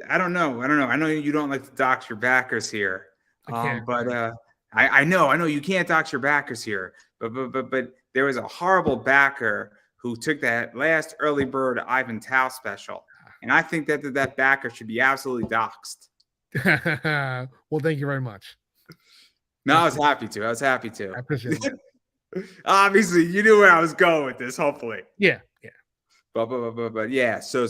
Speaker 1: I don't know. I know you don't like to dox your backers here,
Speaker 2: I can't.
Speaker 1: but I know you can't dox your backers here. But there was a horrible backer who took that last early bird Ivan Tao special, and I think that backer should be absolutely doxed.
Speaker 2: Well, thank you very much.
Speaker 1: No, I was happy to.
Speaker 2: I appreciate it.
Speaker 1: Obviously, you knew where I was going with this. Hopefully,
Speaker 2: yeah.
Speaker 1: But yeah, so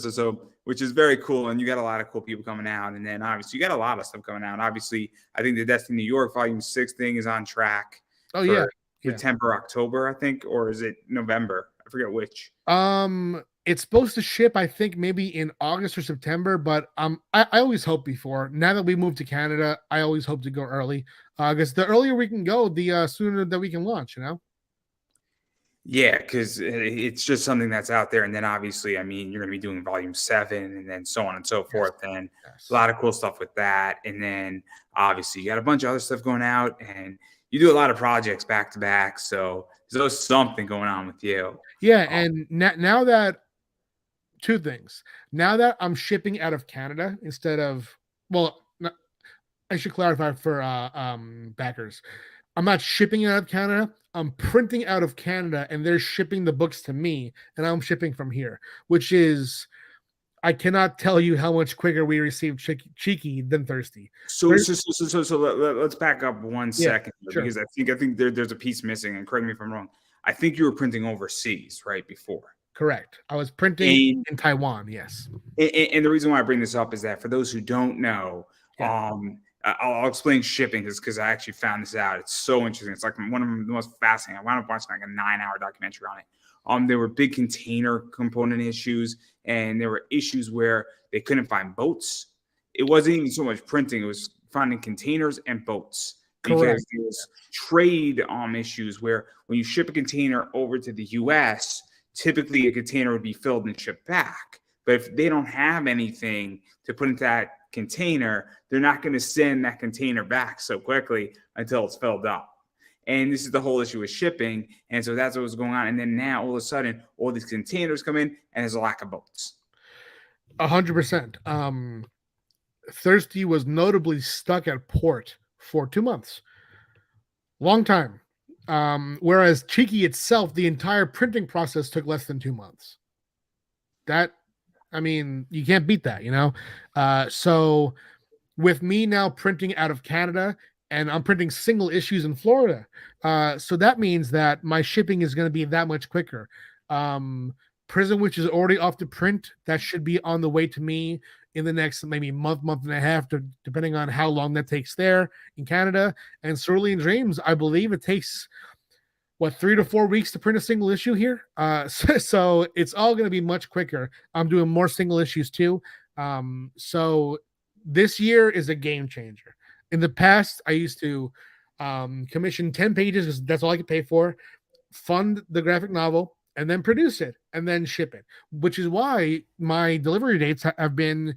Speaker 1: which is very cool, and you got a lot of cool people coming out, and then obviously you got a lot of stuff coming out. Obviously, I think the Destiny New York Volume 6 thing is on track.
Speaker 2: Oh yeah,
Speaker 1: September, October, I think, or is it November? I forget which.
Speaker 2: It's supposed to ship, I think, maybe in August or September, but I always hope before. Now that we moved to Canada, I always hope to go early. Because the earlier we can go, the sooner that we can launch.
Speaker 1: Yeah, because it's just something that's out there. And then obviously, I mean, you're going to be doing Volume 7 and then so on and so forth. And a lot of cool stuff with that. And then obviously, you got a bunch of other stuff going out and you do a lot of projects back to back. So there's always something going on with you.
Speaker 2: Yeah. And now that two things. Now that I'm shipping out of Canada instead of, I should clarify for backers. I'm not shipping out of Canada. I'm printing out of Canada, and they're shipping the books to me, and I'm shipping from here, which is, I cannot tell you how much quicker we receive Cheeky than Thirsty.
Speaker 1: So let's back up 1 second,
Speaker 2: sure.
Speaker 1: Because I think there's a piece missing, and correct me if I'm wrong. I think you were printing overseas, right, before.
Speaker 2: Correct. I was printing in Taiwan, yes.
Speaker 1: And the reason why I bring this up is that for those who don't know, I'll explain shipping because I actually found this out. It's so interesting. It's like one of the most fascinating. I wound up watching like a 9-hour documentary on it. There were big container component issues, and there were issues where they couldn't find boats. It wasn't even so much printing; it was finding containers and boats. Because there was trade issues where when you ship a container over to the U.S., typically a container would be filled and shipped back. But if they don't have anything to put into that container, they're not going to send that container back so quickly until it's filled up. And this is the whole issue with shipping. And so that's what was going on. And then now all of a sudden, all these containers come in and there's a lack of boats.
Speaker 2: 100%. Thirsty was notably stuck at port for 2 months. Long time. Whereas Cheeky itself, the entire printing process took less than 2 months. You can't beat that, So with me now printing out of Canada, and I'm printing single issues in Florida, so that means that my shipping is going to be that much quicker. Prison Witch is already off to print. That should be on the way to me in the next maybe month and a half, depending on how long that takes there in Canada. And Cerulean Dreams, I believe it takes 3 to 4 weeks to print a single issue here. So it's all going to be much quicker. I'm doing more single issues too. So this year is a game changer. In the past, I used to commission 10 pages because that's all I could pay for, fund the graphic novel, and then produce it and then ship it, which is why my delivery dates have been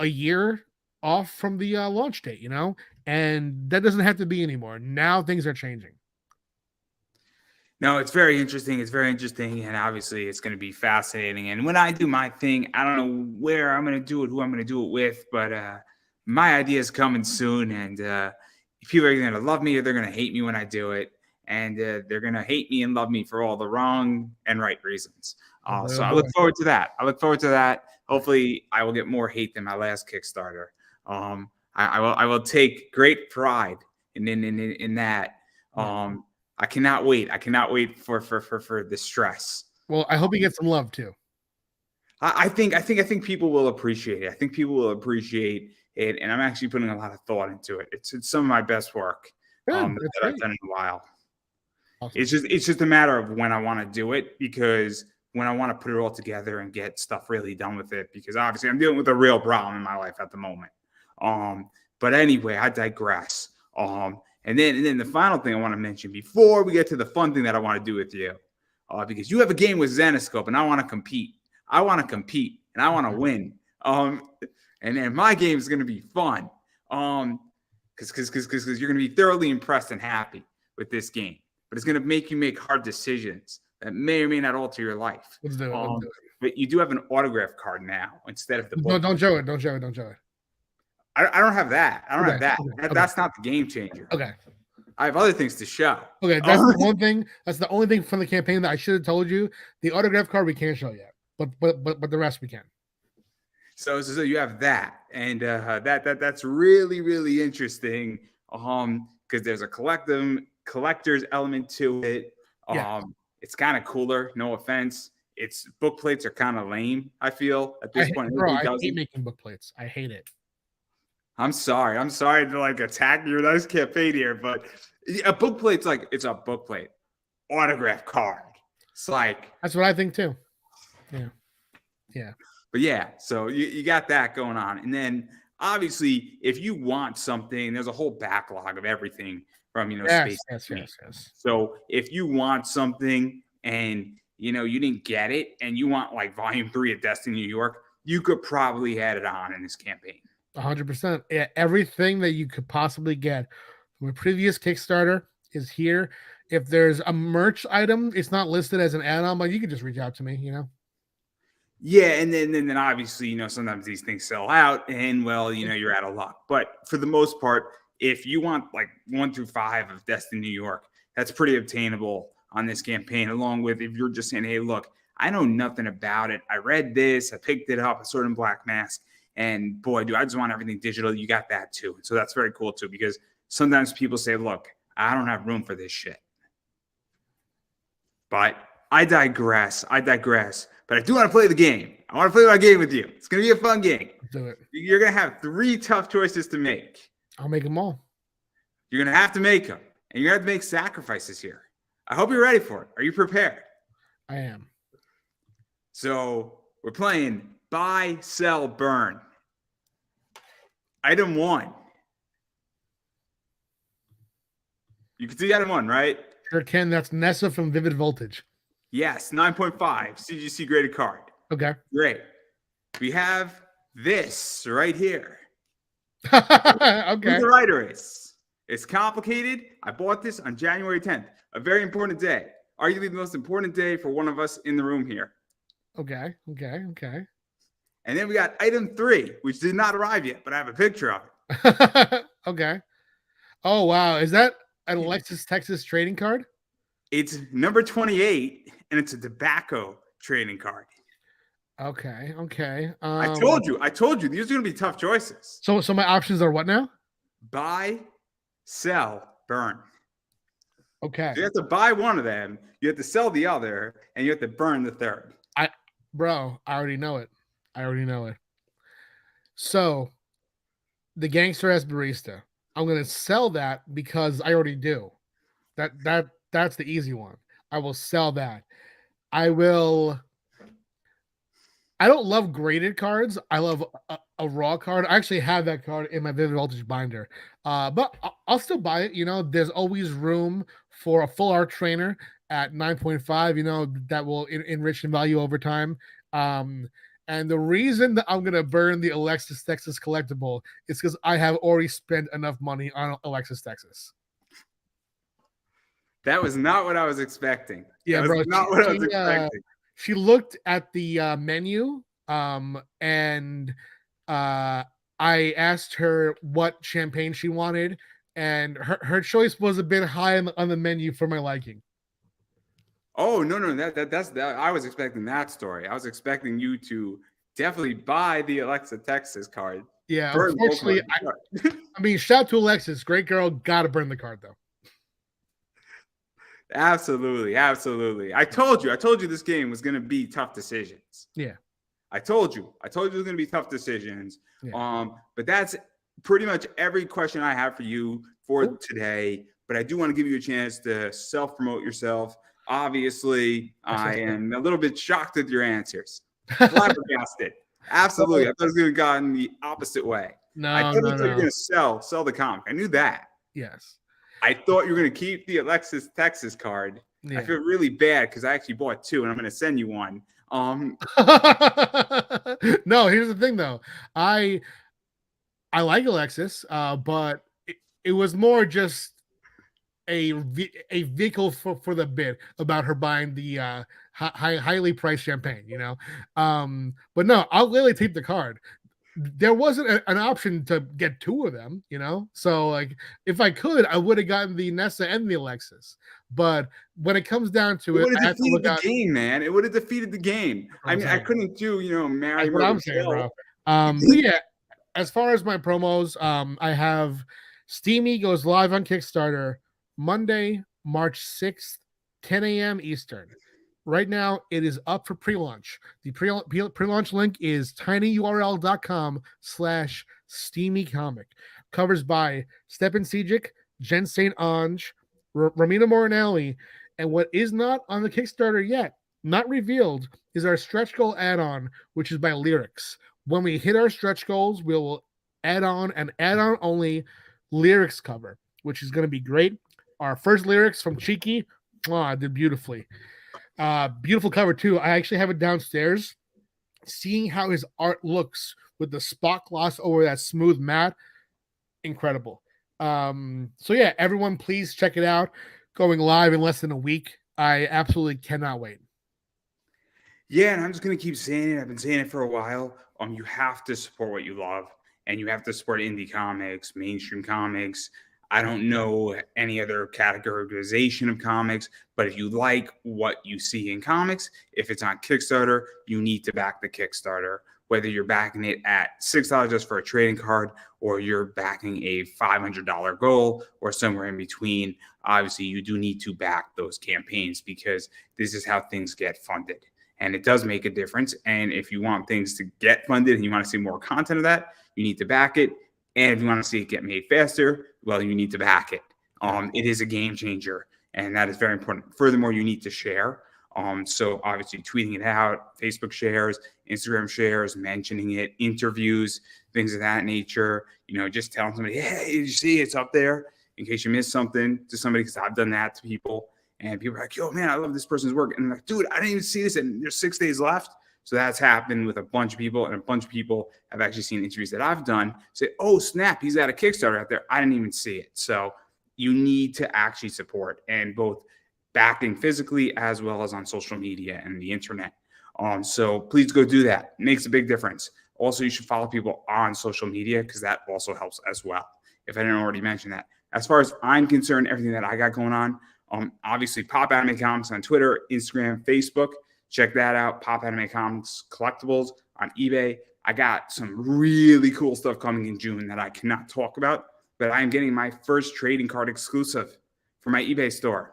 Speaker 2: a year off from the launch date, and that doesn't have to be anymore. Now things are changing.
Speaker 1: No, it's very interesting. And obviously it's going to be fascinating. And when I do my thing, I don't know where I'm going to do it, who I'm going to do it with, but my idea is coming soon. And people are going to love me or they're going to hate me when I do it. And they're going to hate me and love me for all the wrong and right reasons. So I look forward to that. Hopefully I will get more hate than my last Kickstarter. I will take great pride in that. I cannot wait. I cannot wait for the stress.
Speaker 2: Well, I hope you get some love too.
Speaker 1: I think people will appreciate it. I think people will appreciate it, and I'm actually putting a lot of thought into it. It's some of my best work that I've done in a while.
Speaker 2: Awesome.
Speaker 1: It's just a matter of when I want to do it, because when I want to put it all together and get stuff really done with it, because obviously I'm dealing with a real problem in my life at the moment. But anyway, I digress. And then the final thing I want to mention before we get to the fun thing that I want to do with you, because you have a game with Zenoscope and I want to compete. I want to compete and I want to win. And then my game is going to be fun. Because you're going to be thoroughly impressed and happy with this game, but it's going to make you make hard decisions that may or may not alter your life.
Speaker 2: Let's do it.
Speaker 1: But you do have an autograph card now instead of the book.
Speaker 2: No, don't show it. Don't show it. Don't show it.
Speaker 1: I don't have that. I don't have that.
Speaker 2: Okay.
Speaker 1: That's not the game changer.
Speaker 2: Okay.
Speaker 1: I have other things to show.
Speaker 2: Okay, that's the one thing. That's the only thing from the campaign that I should have told you. The autograph card we can't show yet, but the rest we can.
Speaker 1: So you have that, and that's really, really interesting. Because there's a collector's element to it.
Speaker 2: Yeah.
Speaker 1: It's kind of cooler. No offense. Its book plates are kind of lame, I feel, at this point.
Speaker 2: Bro, I hate making book plates. I hate it.
Speaker 1: I'm sorry to like attack your nice campaign here, but a book plate's like, it's a book plate. Autograph card. It's like,
Speaker 2: that's what I think too. Yeah.
Speaker 1: But yeah, so you got that going on. And then obviously, if you want something, there's a whole backlog of everything from, Space.
Speaker 2: Yes.
Speaker 1: So if you want something and, you didn't get it and you want like volume 3 of Destiny New York, you could probably add it on in this campaign.
Speaker 2: 100%. Yeah, everything that you could possibly get from a previous Kickstarter is here. If there's a merch item, it's not listed as an add-on, but you can just reach out to me,
Speaker 1: Yeah, and then obviously, sometimes these things sell out and you're out of luck. But for the most part, if you want like 1 through 5 of Destiny New York, that's pretty obtainable on this campaign, along with if you're just saying, hey, look, I know nothing about it. I read this, I picked it up, a Sword and Black Mask. And boy, I just want everything digital. You got that too. So that's very cool too, because sometimes people say, look, I don't have room for this shit. But I digress. But I do want to play the game. I want to play my game with you. It's going to be a fun game.
Speaker 2: Do it.
Speaker 1: You're going to have 3 tough choices to make.
Speaker 2: I'll make them all.
Speaker 1: You're going to have to make them. And you're going to have to make sacrifices here. I hope you're ready for it. Are you prepared?
Speaker 2: I am.
Speaker 1: So we're playing Buy, Sell, Burn. Item 1. You can see item 1, right?
Speaker 2: Sure can. That's Nessa from Vivid Voltage.
Speaker 1: Yes, 9.5 CGC graded card.
Speaker 2: Okay.
Speaker 1: Great. We have this right here.
Speaker 2: Okay.
Speaker 1: Who the writer is. It's complicated. I bought this on January 10th, a very important day. Arguably the most important day for one of us in the room here.
Speaker 2: Okay.
Speaker 1: And then we got item 3, which did not arrive yet, but I have a picture of it.
Speaker 2: Okay. Oh, wow. Is that an Alexis Texas trading card?
Speaker 1: It's number 28, and it's a tobacco trading card.
Speaker 2: Okay.
Speaker 1: I told you, these are going to be tough choices.
Speaker 2: So my options are what now?
Speaker 1: Buy, sell, burn.
Speaker 2: Okay.
Speaker 1: So you have to buy one of them, you have to sell the other, and you have to burn the third.
Speaker 2: I already know it. So the gangster as barista, I'm going to sell that because I already do. That's the easy one. I will sell that. I don't love graded cards. I love a raw card. I actually have that card in my Vivid Voltage binder. But I'll still buy it. There's always room for a full art trainer at 9.5, that will enrich in value over time. And the reason that I'm going to burn the Alexis Texas collectible is because I have already spent enough money on Alexis Texas.
Speaker 1: That was not what I was expecting.
Speaker 2: Yeah,
Speaker 1: that
Speaker 2: bro.
Speaker 1: Was not what I was expecting.
Speaker 2: She looked at the menu, and I asked her what champagne she wanted, and her choice was a bit high on the menu for my liking.
Speaker 1: Oh, no, that's that. I was expecting that story. I was expecting you to definitely buy the Alexa Texas card.
Speaker 2: Yeah, unfortunately, I mean, shout out to Alexis, great girl. Got to burn the card though.
Speaker 1: Absolutely. I told you this game was going to be tough decisions.
Speaker 2: Yeah.
Speaker 1: I told you it was going to be tough decisions.
Speaker 2: Yeah.
Speaker 1: But that's pretty much every question I have for you for today. but I do want to give you a chance to self-promote yourself. Obviously, I am a little bit shocked at your answers. Flabbergasted. Absolutely. I thought it was going to go in the opposite way. I thought you were going to sell the comic. I knew that.
Speaker 2: Yes.
Speaker 1: I thought you were going to keep the Alexis Texas card. Yeah. I feel really bad because I actually bought 2, and I'm going to send you one.
Speaker 2: No, here's the thing though. I like Alexis, but it was more just a vehicle for the bit about her buying the highly priced champagne, you know. But no, I'll literally take the card. There wasn't an option to get 2 of them, you know. So like, if I could, I would have gotten the Nessa and the Alexis. But when it comes down to
Speaker 1: it would have defeated the game, man. It would have defeated the game. I mean, I couldn't do, marry.
Speaker 2: That's what I'm saying, bro. But yeah, as far as my promos, I have Steamy goes live on Kickstarter Monday, March 6th, 10 a.m. Eastern. Right now, it is up for pre-launch. The pre-launch link is tinyurl.com/steamycomic. Covers by Stepan Sejic, Jen St. Ange, Romina Morinelli, and what is not on the Kickstarter yet, not revealed, is our stretch goal add-on, which is by Lyrics. When we hit our stretch goals, we will add on an add-on only Lyrics cover, which is going to be great. Our first Lyrics from Cheeky, did beautifully. Beautiful cover too. I actually have it downstairs. Seeing how his art looks with the spot gloss over that smooth matte, incredible. So yeah, everyone please check it out. Going live in less than a week. I absolutely cannot wait.
Speaker 1: Yeah, and I'm just gonna keep saying it. I've been saying it for a while. You have to support what you love, and you have to support indie comics, mainstream comics. I don't know any other categorization of comics, but if you like what you see in comics, if it's on Kickstarter, you need to back the Kickstarter. Whether you're backing it at $6 just for a trading card, or you're backing a $500 goal, or somewhere in between, obviously you do need to back those campaigns because this is how things get funded. And it does make a difference. And if you want things to get funded and you want to see more content of that, you need to back it. And if you want to see it get made faster, well, you need to back it. It is a game changer, and that is very important. Furthermore, you need to share. So obviously tweeting it out, Facebook shares, Instagram shares, mentioning it, interviews, things of that nature. Just telling somebody, hey, did you see it's up there? In case you missed something to somebody, because I've done that to people. And people are like, yo, man, I love this person's work. And I'm like, dude, I didn't even see this, and there's 6 days left. So that's happened with a bunch of people, and a bunch of people have actually seen interviews that I've done say, oh, snap, he's got a Kickstarter out there. I didn't even see it. So you need to actually support, and both backing physically as well as on social media and the internet. So please go do that. It makes a big difference. Also, you should follow people on social media because that also helps as well, if I didn't already mention that. As far as I'm concerned, everything that I got going on, obviously Pop Anime Comics on Twitter, Instagram, Facebook. Check that out. Pop Anime Comics Collectibles on eBay. I got some really cool stuff coming in June that I cannot talk about, but I am getting my first trading card exclusive for my eBay store.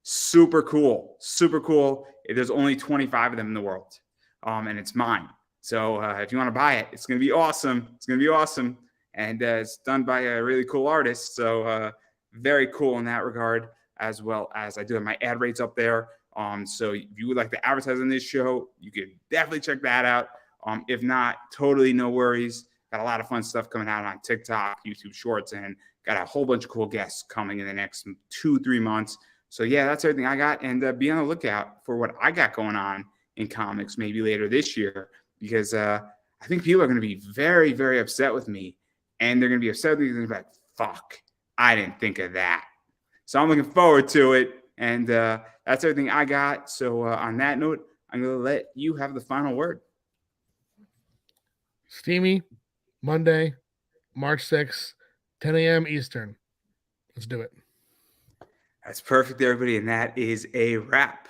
Speaker 1: Super cool. Super cool. There's only 25 of them in the world, and it's mine. So if you want to buy it, it's going to be awesome. It's going to be awesome. And it's done by a really cool artist. So very cool in that regard, as well as I do have my ad rates up there. So if you would like to advertise on this show, you can definitely check that out. If not, totally no worries. Got a lot of fun stuff coming out on TikTok, YouTube Shorts, and got a whole bunch of cool guests coming in the next 2-3 months. So yeah, that's everything I got. And be on the lookout for what I got going on in comics maybe later this year, because I think people are going to be very, very upset with me. And they're going to be upset with me because they're like, fuck, I didn't think of that. So I'm looking forward to it. And that's everything I got. So on that note, I'm going to let you have the final word.
Speaker 2: Steamy, Monday, March 6th, 10 a.m. Eastern. Let's do it.
Speaker 1: That's perfect, everybody. And that is a wrap.